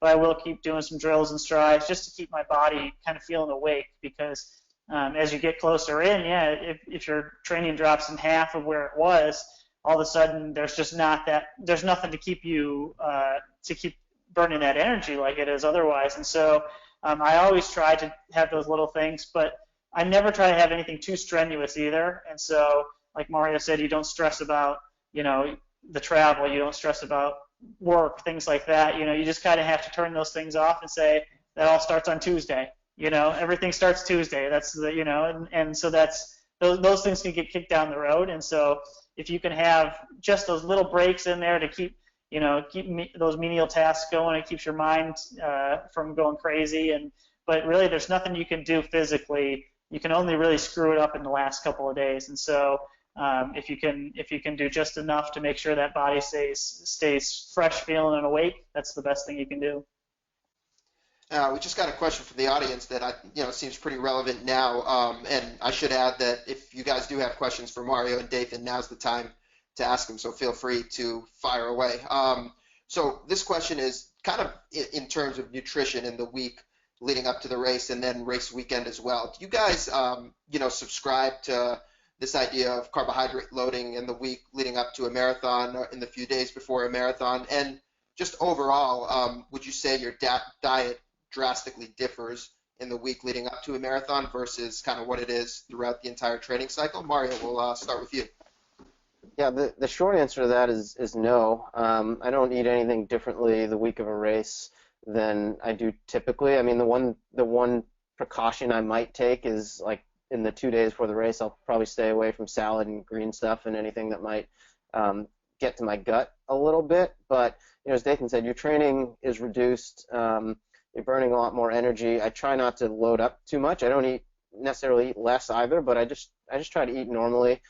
B: But I will keep doing some drills and strides just to keep my body kind of feeling awake because as you get closer in, if your training drops in half of where it was, all of a sudden there's nothing to keep you to keep burning that energy like it is otherwise. And so I always try to have those little things, but I never try to have anything too strenuous either. And so, like Mario said, you don't stress about, the travel, you don't stress about work, things like that. You just kind of have to turn those things off and say that all starts on Tuesday. Everything starts Tuesday. That's and so that's those things can get kicked down the road. And so if you can have just those little breaks in there to keep those menial tasks going, it keeps your mind from going crazy. But really, there's nothing you can do physically. You can only really screw it up in the last couple of days. And so if you can do just enough to make sure that body stays fresh, feeling, and awake, that's the best thing you can do.
A: We just got a question from the audience that seems pretty relevant now, and I should add that if you guys do have questions for Mario and Dathan, now's the time to ask them, so feel free to fire away. So this question is kind of in terms of nutrition in the week leading up to the race and then race weekend as well. Do you guys, subscribe to this idea of carbohydrate loading in the week leading up to a marathon or in the few days before a marathon? And just overall, would you say your diet drastically differs in the week leading up to a marathon versus kind of what it is throughout the entire training cycle? Mario, we'll start with you.
C: Yeah, the short answer to that is no. I don't eat anything differently the week of a race than I do typically. I mean, the one precaution I might take is, like, in the 2 days before the race, I'll probably stay away from salad and green stuff and anything that might get to my gut a little bit. But as Dathan said, your training is reduced. You're burning a lot more energy. I try not to load up too much. I don't necessarily eat less either, but I just try to eat normally.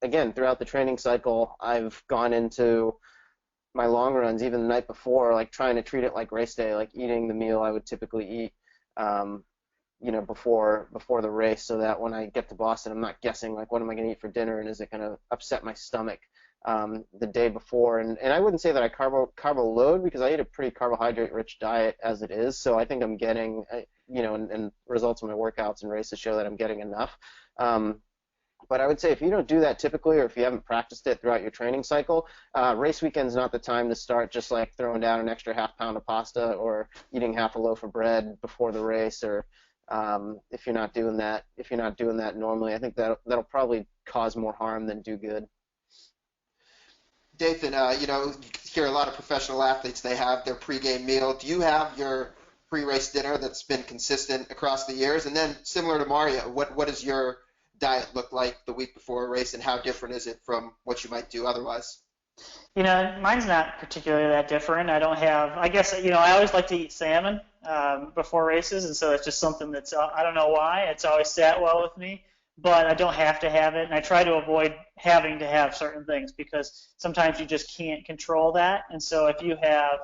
C: Again, throughout the training cycle, I've gone into my long runs, even the night before, like trying to treat it like race day, like eating the meal I would typically eat, before the race, so that when I get to Boston, I'm not guessing, like, what am I going to eat for dinner, and is it going to upset my stomach the day before. And I wouldn't say that I carbo load, because I eat a pretty carbohydrate-rich diet as it is, so I think I'm getting, and results of my workouts and races show that I'm getting enough. But I would say if you don't do that typically, or if you haven't practiced it throughout your training cycle, race weekend's not the time to start just like throwing down an extra half pound of pasta or eating half a loaf of bread before the race, or if you're not doing that normally. I think that'll probably cause more harm than do good.
A: Dathan, you hear a lot of professional athletes, they have their pregame meal. Do you have your pre-race dinner that's been consistent across the years? And then, similar to Mario, what does your diet look like the week before a race, and how different is it from what you might do otherwise?
B: Mine's not particularly that different. I guess, I always like to eat salmon before races, and so it's just something that's, I don't know why, it's always sat well with me, but I don't have to have it, and I try to avoid having to have certain things, because sometimes you just can't control that. And so if you have,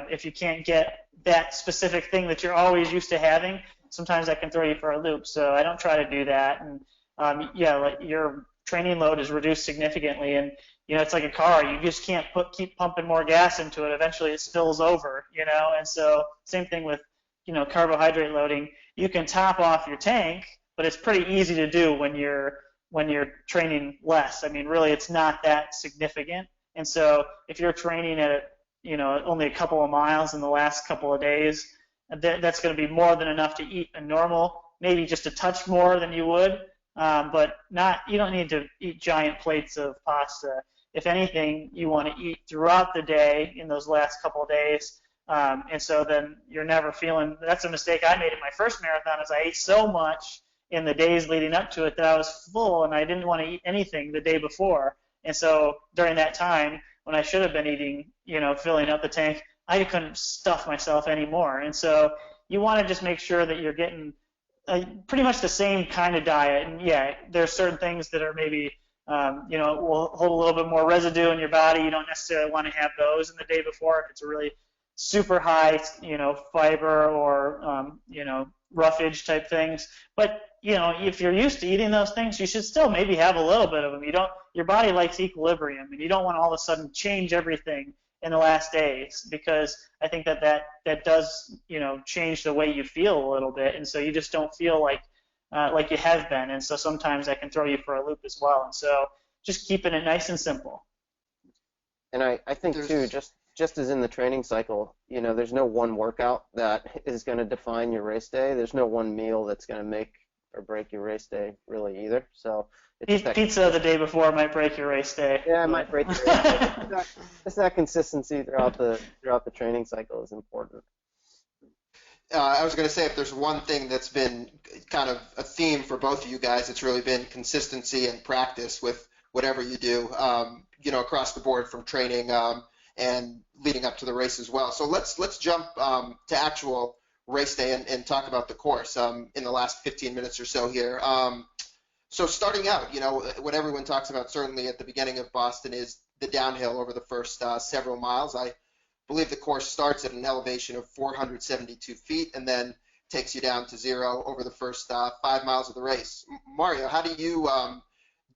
B: if you can't get that specific thing that you're always used to having, sometimes that can throw you for a loop. So I don't try to do that. And like your training load is reduced significantly, and it's like a car. You just can't keep pumping more gas into it. Eventually it spills over, And so same thing with carbohydrate loading. You can top off your tank, but it's pretty easy to do when you're training less. I mean, really, it's not that significant. And so if you're training at only a couple of miles in the last couple of days, that's going to be more than enough to eat a normal, maybe just a touch more than you would, but you don't need to eat giant plates of pasta. If anything, you want to eat throughout the day in those last couple of days, and so then you're never feeling. That's a mistake I made in my first marathon, is I ate so much in the days leading up to it that I was full and I didn't want to eat anything the day before. And so during that time, when I should have been eating, filling up the tank, I couldn't stuff myself anymore. And so you want to just make sure that you're getting pretty much the same kind of diet. And yeah, there's certain things that are maybe, will hold a little bit more residue in your body. You don't necessarily want to have those in the day before if it's a really super high, fiber or, roughage type things. But, if you're used to eating those things, you should still maybe have a little bit of them. Your body likes equilibrium, and you don't want to all of a sudden change everything in the last days, because I think that does, change the way you feel a little bit, and so you just don't feel like you have been, and so sometimes that can throw you for a loop as well. And so just keeping it nice and simple.
C: And I think too, just as in the training cycle, there's no one workout that is going to define your race day. There's no one meal that's going to make or break your race day really either. So
B: pizza the day before might break your race day.
C: Yeah, it might break your race day. It's that consistency throughout the training cycle is important.
A: I was going to say, if there's one thing that's been kind of a theme for both of you guys, it's really been consistency and practice with whatever you do, across the board from training and leading up to the race as well. So let's jump to actual race day and talk about the course in the last 15 minutes or so here. So starting out, what everyone talks about certainly at the beginning of Boston is the downhill over the first several miles. I believe the course starts at an elevation of 472 feet and then takes you down to zero over the first 5 miles of the race. Mario, how do you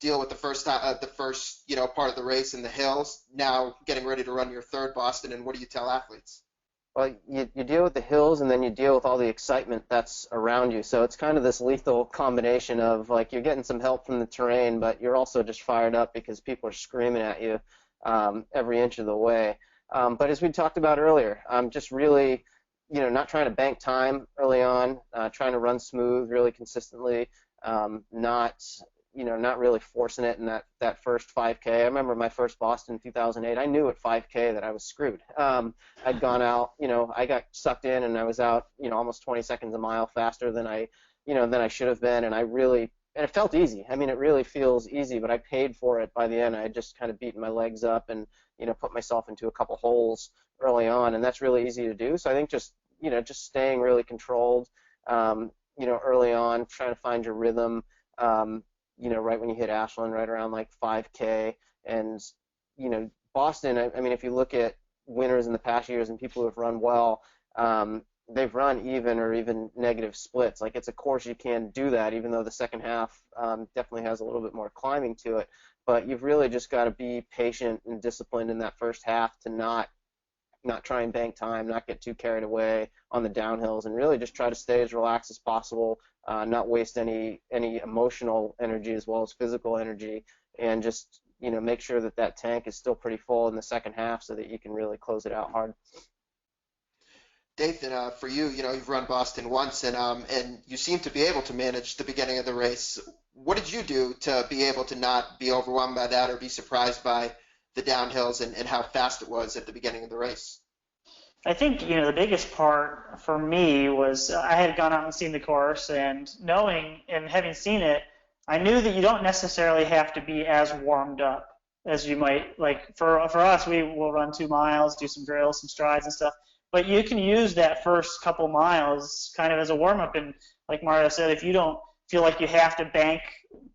A: deal with the first part of the race in the hills, now getting ready to run your third Boston, and what do you tell athletes?
C: Well, you deal with the hills, and then you deal with all the excitement that's around you. So it's kind of this lethal combination of, like, you're getting some help from the terrain, but you're also just fired up because people are screaming at you every inch of the way. But as we talked about earlier, just really, not trying to bank time early on, trying to run smooth really consistently, not really forcing it in that first 5K. I remember my first Boston in 2008. I knew at 5K that I was screwed. I'd gone out, I got sucked in, and I was out, almost 20 seconds a mile faster than I should have been, and it felt easy. I mean, it really feels easy, but I paid for it by the end. I had just kind of beaten my legs up and, put myself into a couple holes early on, and that's really easy to do. So I think just staying really controlled, early on, trying to find your rhythm, right when you hit Ashland, right around like 5K. And, Boston, I mean, if you look at winners in the past years and people who have run well, they've run even or even negative splits. Like, it's a course you can do that, even though the second half definitely has a little bit more climbing to it. But you've really just got to be patient and disciplined in that first half to not try and bank time, not get too carried away on the downhills, and really just try to stay as relaxed as possible, not waste any emotional energy as well as physical energy, and just make sure that tank is still pretty full in the second half so that you can really close it out hard.
A: Dathan, for you, you've run Boston once, and you seem to be able to manage the beginning of the race. What did you do to be able to not be overwhelmed by that or be surprised by the downhills and how fast it was at the beginning of the race?
B: I think, the biggest part for me was I had gone out and seen the course, and knowing and having seen it, I knew that you don't necessarily have to be as warmed up as you might. Like, for us, we will run 2 miles, do some drills, some strides and stuff, but you can use that first couple miles kind of as a warm-up. And like Mario said, if you don't feel like you have to bank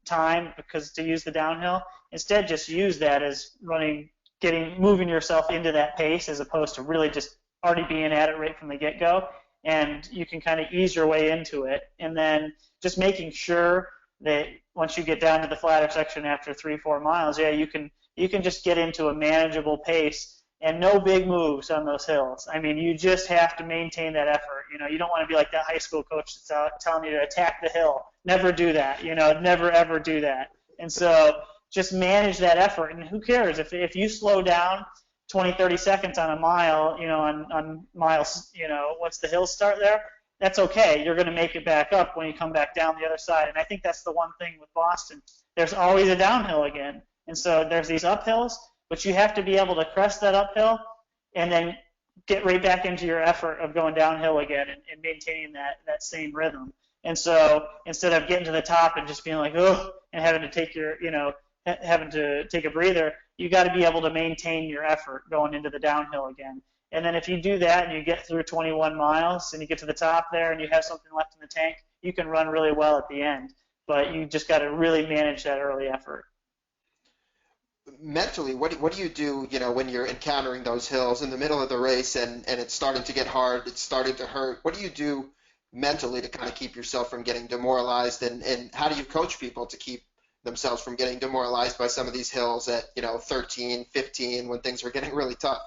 B: time to use the downhill, instead just use that as moving yourself into that pace as opposed to really just already being at it right from the get-go, and you can kind of ease your way into it. And then just making sure that once you get down to the flatter section after 3-4 miles, you can just get into a manageable pace and no big moves on those hills. I mean, you just have to maintain that effort. You don't want to be like that high school coach that's out telling you to attack the hill. Never do that. Never ever do that. And so just manage that effort. And who cares if you slow down 20-30 seconds on a mile, on miles, once the hills start there, that's okay. You're going to make it back up when you come back down the other side. And I think that's the one thing with Boston. There's always a downhill again. And so there's these uphills, but you have to be able to crest that uphill and then get right back into your effort of going downhill again and maintaining that same rhythm. And so instead of getting to the top and just being like, oh, and having to take a breather, you got to be able to maintain your effort going into the downhill again. And then if you do that and you get through 21 miles and you get to the top there and you have something left in the tank, you can run really well at the end. But you just got to really manage that early effort.
A: Mentally, what do you do, when you're encountering those hills in the middle of the race and it's starting to get hard, it's starting to hurt? What do you do mentally to kind of keep yourself from getting demoralized, and how do you coach people to keep themselves from getting demoralized by some of these hills at 13, 15 when things are getting really tough?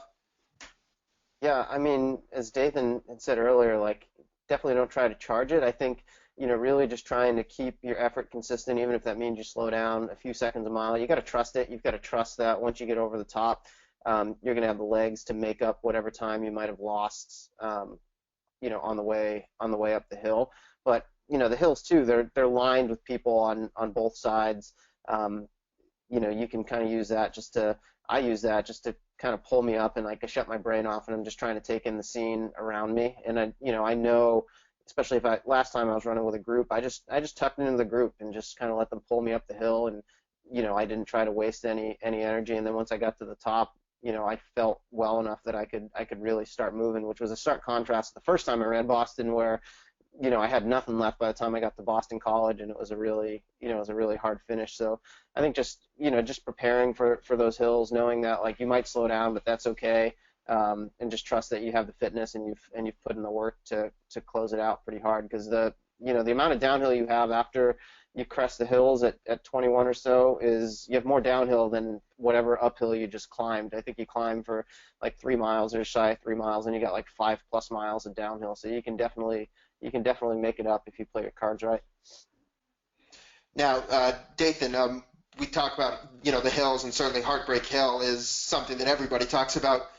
C: Yeah, I mean, as Dathan had said earlier, like, definitely don't try to charge it. I think really just trying to keep your effort consistent, even if that means you slow down a few seconds a mile. You got to trust it. You've got to trust that once you get over the top, you're going to have the legs to make up whatever time you might have lost, on the way up the hill. But the hills too, they're lined with people on both sides. You can kind of use that I use that just to kind of pull me up, and like I shut my brain off, and I'm just trying to take in the scene around me. And I know, especially last time I was running with a group, I just tucked into the group and just kind of let them pull me up the hill, and I didn't try to waste any energy. And then once I got to the top, I felt well enough that I could really start moving, which was a stark contrast to the first time I ran Boston, where I had nothing left by the time I got to Boston College, and it was a really hard finish. So I think just preparing for those hills, knowing that like you might slow down, but that's okay, and just trust that you have the fitness and you've put in the work to close it out pretty hard, because the amount of downhill you have after you crest the hills at 21 or so is you have more downhill than whatever uphill you just climbed. I think you climbed for like 3 miles or shy of 3 miles, and you got like 5+ miles of downhill. So you can definitely make it up if you play your cards right.
A: Now, Dathan, we talk about the hills, and certainly Heartbreak Hill is something that everybody talks about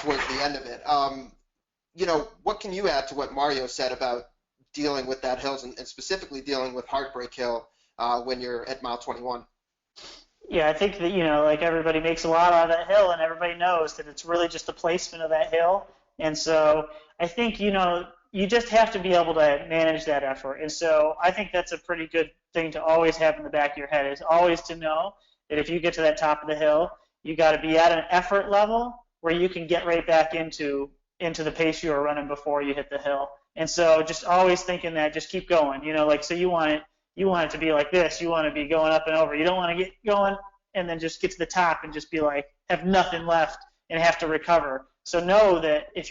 A: towards the end of it. What can you add to what Mario said about dealing with that hills, and specifically dealing with Heartbreak Hill when you're at mile 21?
B: Yeah, I think that, like everybody makes a lot out of that hill, and everybody knows that it's really just the placement of that hill. And so I think, you just have to be able to manage that effort. And so I think that's a pretty good thing to always have in the back of your head, is always to know that if you get to that top of the hill, you got to be at an effort level where you can get right back into the pace you were running before you hit the hill. And so just always thinking that, just keep going. So you want it to be like this. You want to be going up and over. You don't want to get going and then just get to the top and just be like, have nothing left and have to recover. So know that when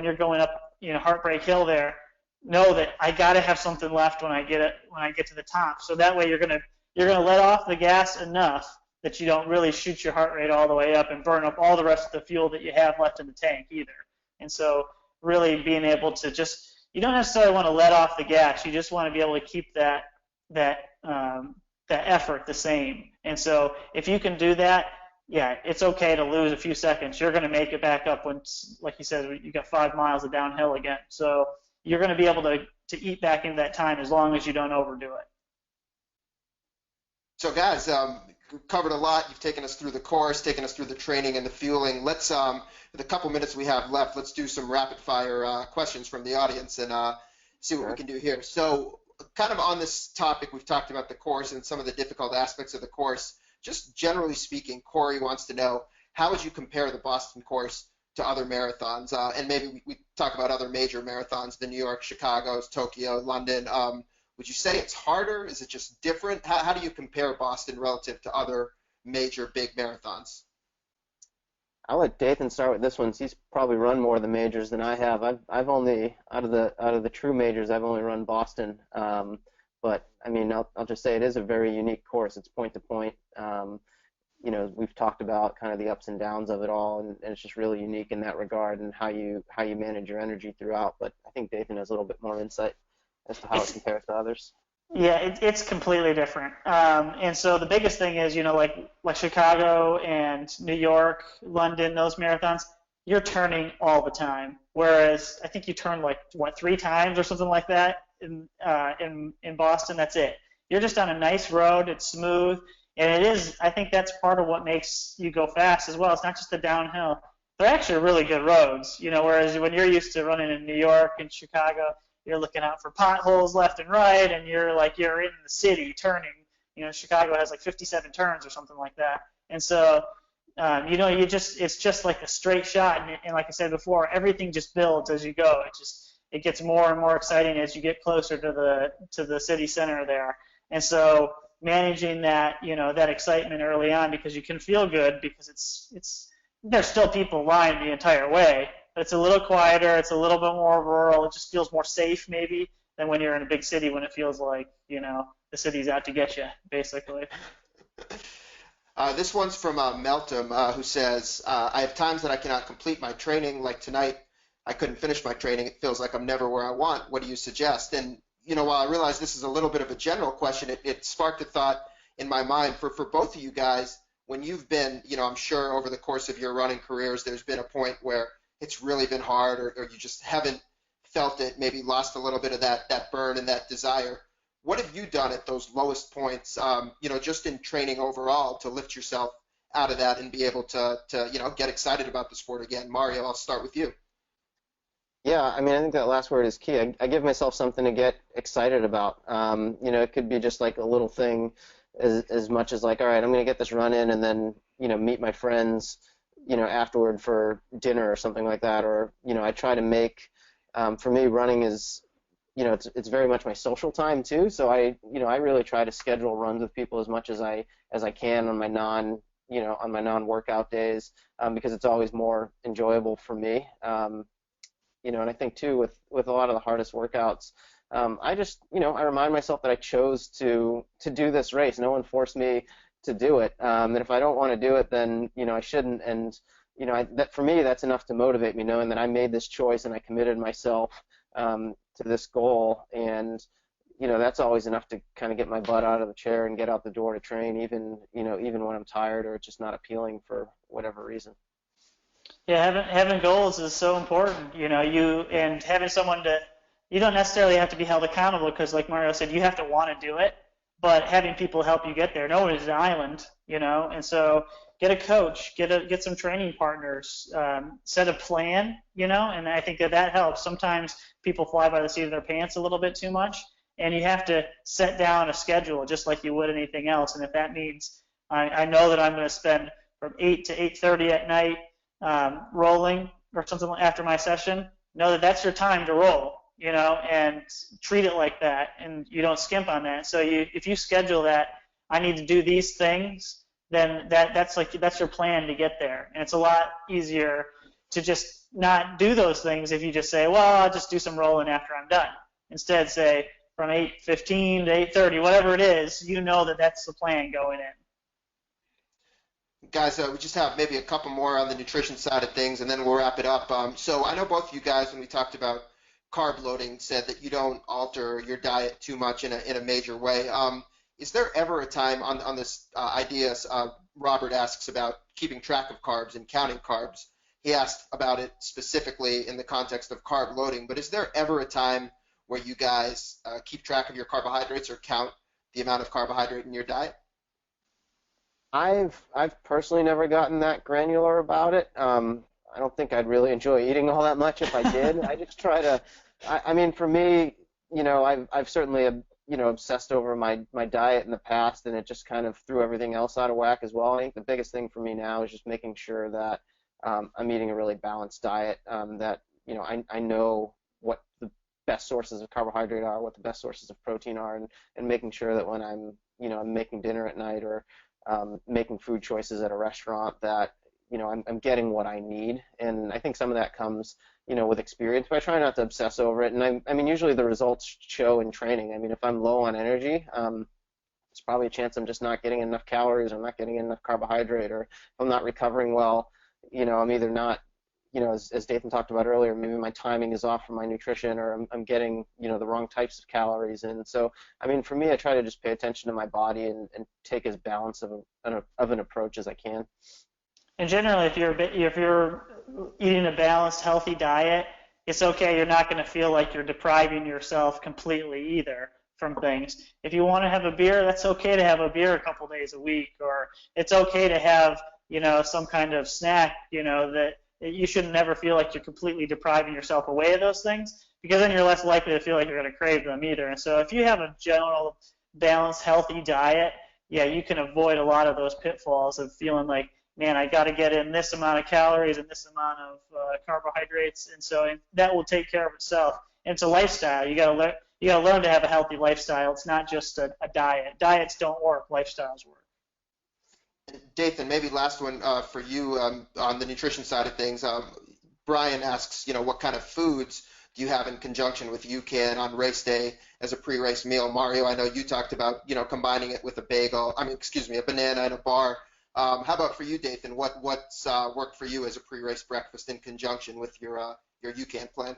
B: you're going up, Heartbreak Hill there, know that I got to have something left when I get to the top. So that way you're gonna let off the gas enough that you don't really shoot your heart rate all the way up and burn up all the rest of the fuel that you have left in the tank either. And so really being able to you don't necessarily want to let off the gas. You just want to be able to keep that effort the same. And so if you can do that, yeah, it's okay to lose a few seconds. You're going to make it back up once, like you said, you got 5 miles of downhill again. So you're going to be able to eat back into that time as long as you don't overdo it.
A: So guys, we've covered a lot. You've taken us through the course, taken us through the training and the fueling. Let's, with the couple minutes we have left, let's do some rapid fire questions from the audience and see what we can do here. So kind of on this topic, we've talked about the course and some of the difficult aspects of the course. Just generally speaking, Corey wants to know, how would you compare the Boston course to other marathons? And maybe we talk about other major marathons, the New York, Chicago's, Tokyo, London. Would you say it's harder? Is it just different? How do you compare Boston relative to other major big marathons?
C: I'll let Dathan start with this one. He's probably run more of the majors than I have. I've only, out of the true majors, I've only run Boston. But I mean, I'll just say it is a very unique course. It's point to point. We've talked about kind of the ups and downs of it all, and it's just really unique in that regard, and how you manage your energy throughout. But I think Dathan has a little bit more insight as to how it compares to others.
B: Yeah, it's completely different. And so the biggest thing is, like Chicago and New York, London, those marathons, you're turning all the time. Whereas I think you turn 3 times or something like that in Boston. That's it. You're just on a nice road. It's smooth, and it is. I think that's part of what makes you go fast as well. It's not just the downhill. They're actually really good roads. Whereas when you're used to running in New York and Chicago, you're looking out for potholes left and right, and you're in the city turning. Chicago has 57 turns or something like that, and so it's just like a straight shot. And like I said before, everything just builds as you go. It gets more and more exciting as you get closer to the city center there. And so managing that that excitement early on, because you can feel good, because there's still people lined the entire way. But it's a little quieter, it's a little bit more rural, it just feels more safe maybe than when you're in a big city, when it feels like, the city's out to get you, basically.
A: This one's from Meltem, who says, I have times that I cannot complete my training, like tonight, I couldn't finish my training, it feels like I'm never where I want, what do you suggest? And, while I realize this is a little bit of a general question, it sparked a thought in my mind for both of you guys. when you've been, I'm sure over the course of your running careers, there's been a point where it's really been hard, or you just haven't felt it, maybe lost a little bit of that burn and that desire. What have you done at those lowest points, just in training overall to lift yourself out of that and be able to get excited about the sport again? Mario, I'll start with you.
C: Yeah, I mean, I think that last word is key. I give myself something to get excited about. It could be just like a little thing as much as like, all right, I'm going to get this run in and then, meet my friends, afterward for dinner or something like that. Or, I try to make, for me, running is, it's very much my social time too. So I really try to schedule runs with people as much as I can on my non-workout days, because it's always more enjoyable for me. And I think too with a lot of the hardest workouts, I just, I remind myself that I chose to do this race. No one forced me to do it. And if I don't want to do it, then, I shouldn't. And, that for me, that's enough to motivate me, knowing that I made this choice and I committed myself to this goal. And, that's always enough to kind of get my butt out of the chair and get out the door to train, even when I'm tired or it's just not appealing for whatever reason.
B: Yeah, having goals is so important. And having someone you don't necessarily have to be held accountable because, like Mario said, you have to want to do it. But having people help you get there. No one is an island, and so get a coach, get some training partners, set a plan, and I think that helps. Sometimes people fly by the seat of their pants a little bit too much, and you have to set down a schedule just like you would anything else. And if that means I know that I'm going to spend from 8 to 8:30 at night rolling or something after my session, know that that's your time to roll, and treat it like that, and you don't skimp on that. So if you schedule that, I need to do these things, then that's your plan to get there. And it's a lot easier to just not do those things if you just say, well, I'll just do some rolling after I'm done. Instead, say from 8:15 to 8:30, whatever it is, that's the plan going in.
A: Guys, we just have maybe a couple more on the nutrition side of things, and then we'll wrap it up. So I know both of you guys, when we talked about carb loading, said that you don't alter your diet too much in a major way. Is there ever a time on this idea, Robert asks about keeping track of carbs and counting carbs. He asked about it specifically in the context of carb loading, but is there ever a time where you guys keep track of your carbohydrates or count the amount of carbohydrate in your diet?
C: I've personally never gotten that granular about it. I don't think I'd really enjoy eating all that much if I did. I just try to. I mean, for me, I've certainly obsessed over my diet in the past, and it just kind of threw everything else out of whack as well. I think the biggest thing for me now is just making sure that I'm eating a really balanced diet. That I know what the best sources of carbohydrate are, what the best sources of protein are, and making sure that when I'm making dinner at night or making food choices at a restaurant that I'm getting what I need. And I think some of that comes with experience, but I try not to obsess over it. And I mean usually the results show in training. I mean, if I'm low on energy, it's probably a chance I'm just not getting enough calories, or I'm not getting enough carbohydrate, or if I'm not recovering well, I'm either not, as Dathan talked about earlier, maybe my timing is off for my nutrition, or I'm getting, the wrong types of calories. And so, I mean, for me, I try to just pay attention to my body and take as balanced of an approach as I can.
B: And generally, if you're eating a balanced, healthy diet, it's okay. You're not going to feel like you're depriving yourself completely either from things. If you want to have a beer, that's okay to have a beer a couple days a week, or it's okay to have, some kind of snack, that you should never feel like you're completely depriving yourself away of those things, because then you're less likely to feel like you're going to crave them either. And so if you have a general balanced, healthy diet, yeah, you can avoid a lot of those pitfalls of feeling like, man, I got to get in this amount of calories and this amount of carbohydrates, and so that will take care of itself. And it's a lifestyle. You got to learn to have a healthy lifestyle. It's not just a diet. Diets don't work. Lifestyles work.
A: Dathan, maybe last one for you on the nutrition side of things. Brian asks, what kind of foods do you have in conjunction with UCAN on race day as a pre-race meal? Mario, I know you talked about, combining it with a banana and a bar. How about for you, Dathan? What's worked for you as a pre-race breakfast in conjunction with your UCAN plan?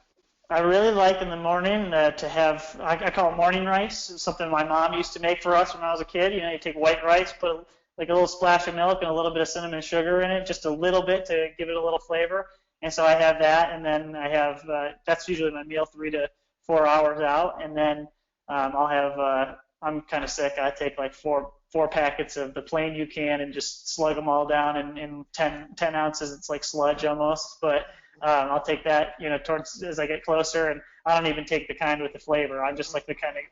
B: I really like in the morning to have, I call it morning rice. It's something my mom used to make for us when I was a kid. You take white rice, put like a little splash of milk and a little bit of cinnamon sugar in it, just a little bit to give it a little flavor. And so I have that, and then I have that's usually my meal 3 to 4 hours out, and then I'll have I'm kind of sick. I take like four packets of the plain UCAN and just slug them all down in 10 ounces. It's like sludge almost, but I'll take that, towards as I get closer, and I don't even take the kind with the flavor. I'm just like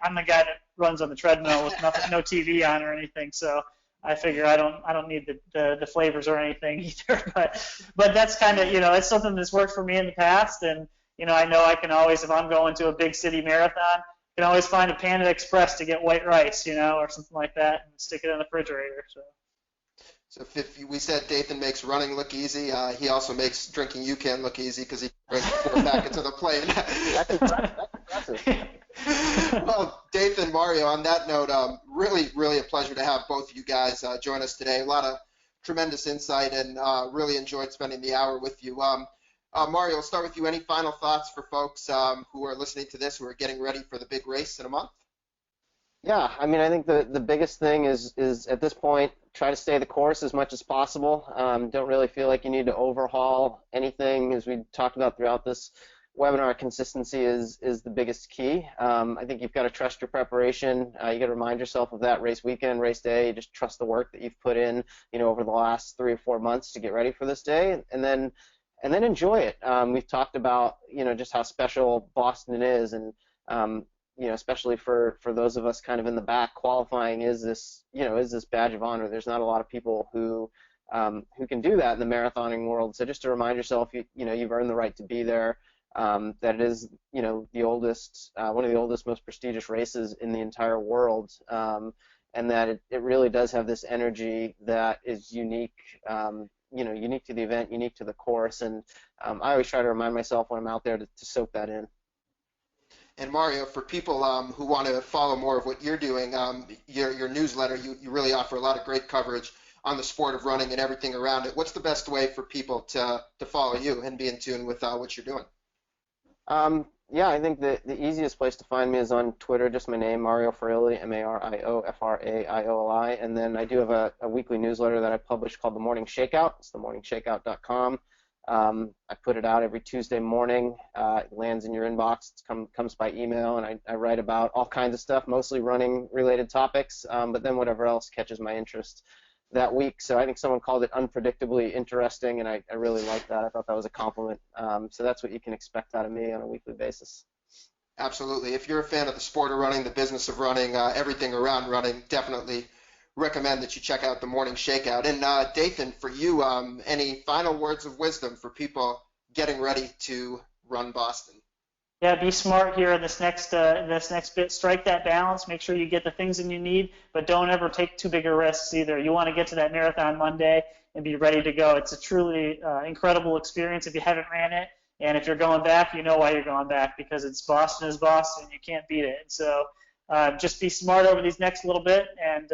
B: I'm the guy that runs on the treadmill with no TV on or anything. So I figure I don't need the flavors or anything either. But that's kind of, it's something that's worked for me in the past, and I know I can always, if I'm going to a big city marathon, I can always find a Panda Express to get white rice, or something like that, and stick it in the refrigerator.
A: So if we said Dathan makes running look easy, he also makes drinking UCAN look easy because he drinks 4 packets of the plane.
C: That's impressive.
A: Well, Dathan, Mario, on that note, really, really a pleasure to have both of you guys join us today. A lot of tremendous insight, and really enjoyed spending the hour with you. Mario, I'll start with you. Any final thoughts for folks who are listening to this, who are getting ready for the big race in a month?
C: Yeah, I mean, I think the biggest thing is at this point, try to stay the course as much as possible. Don't really feel like you need to overhaul anything. As we talked about throughout this webinar, consistency is the biggest key. I think you've got to trust your preparation. You got to remind yourself of that race weekend, race day. Just trust the work that you've put in, over the last 3 or 4 months to get ready for this day, and then enjoy it. We've talked about, just how special Boston is, and especially for those of us kind of in the back, qualifying is this badge of honor. There's not a lot of people who can do that in the marathoning world. So just to remind yourself, you've earned the right to be there. That it is, the oldest, one of the oldest, most prestigious races in the entire world, and that it really does have this energy that is unique. Unique to the event, unique to the course, and I always try to remind myself when I'm out there to soak that in.
A: And Mario, for people who want to follow more of what you're doing, your newsletter, you really offer a lot of great coverage on the sport of running and everything around it. What's the best way for people to follow you and be in tune with what you're doing?
C: Yeah, I think the easiest place to find me is on Twitter, just my name, Mario Fraioli, Mariofraioli, and then I do have a weekly newsletter that I publish called The Morning Shakeout. It's themorningshakeout.com. I put it out every Tuesday morning. It lands in your inbox. It comes by email, and I write about all kinds of stuff, mostly running-related topics, but then whatever else catches my interest that week. So I think someone called it unpredictably interesting, and I really liked that. I thought that was a compliment. So that's what you can expect out of me on a weekly basis.
A: Absolutely. If you're a fan of the sport of running, the business of running, everything around running, definitely recommend that you check out the Morning Shakeout. And Dathan, for you, any final words of wisdom for people getting ready to run Boston?
B: Yeah, be smart here in this next bit. Strike that balance. Make sure you get the things that you need, but don't ever take too big a risks either. You want to get to that marathon Monday and be ready to go. It's a truly incredible experience if you haven't ran it, and if you're going back, you know why you're going back, because it's Boston is Boston. You can't beat it. And so just be smart over these next little bit, and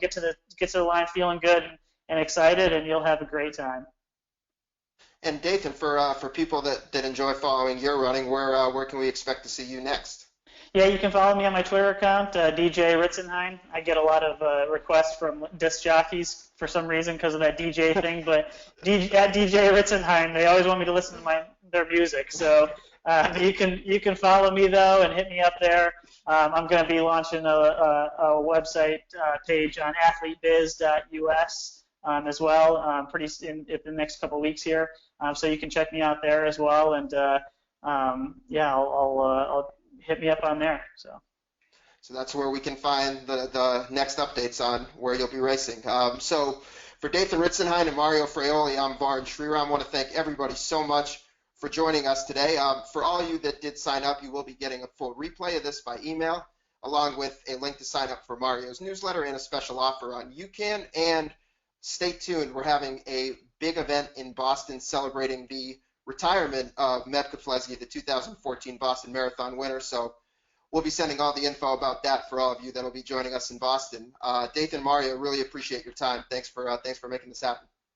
B: get to the line feeling good and excited, and you'll have a great time.
A: And Dathan, for people that enjoy following your running, where can we expect to see you next?
B: Yeah, you can follow me on my Twitter account, DJ Ritzenhein. I get a lot of requests from disc jockeys for some reason because of that DJ thing, but at DJ Ritzenhein, they always want me to listen to their music. So you can follow me though and hit me up there. I'm going to be launching a website page on athletebiz.us. As well, pretty in the next couple of weeks here. So you can check me out there as well, and I'll hit me up on there.
A: So that's where we can find the next updates on where you'll be racing. So for Dathan Ritzenhein and Mario Fraioli, I'm Varun Sriram. I want to thank everybody so much for joining us today. For all of you that did sign up, you will be getting a full replay of this by email, along with a link to sign up for Mario's newsletter and a special offer on UCAN. And stay tuned. We're having a big event in Boston celebrating the retirement of Meb Keflezighi, the 2014 Boston Marathon winner. So we'll be sending all the info about that for all of you that will be joining us in Boston. Dathan, Mario, really appreciate your time. Thanks for making this happen.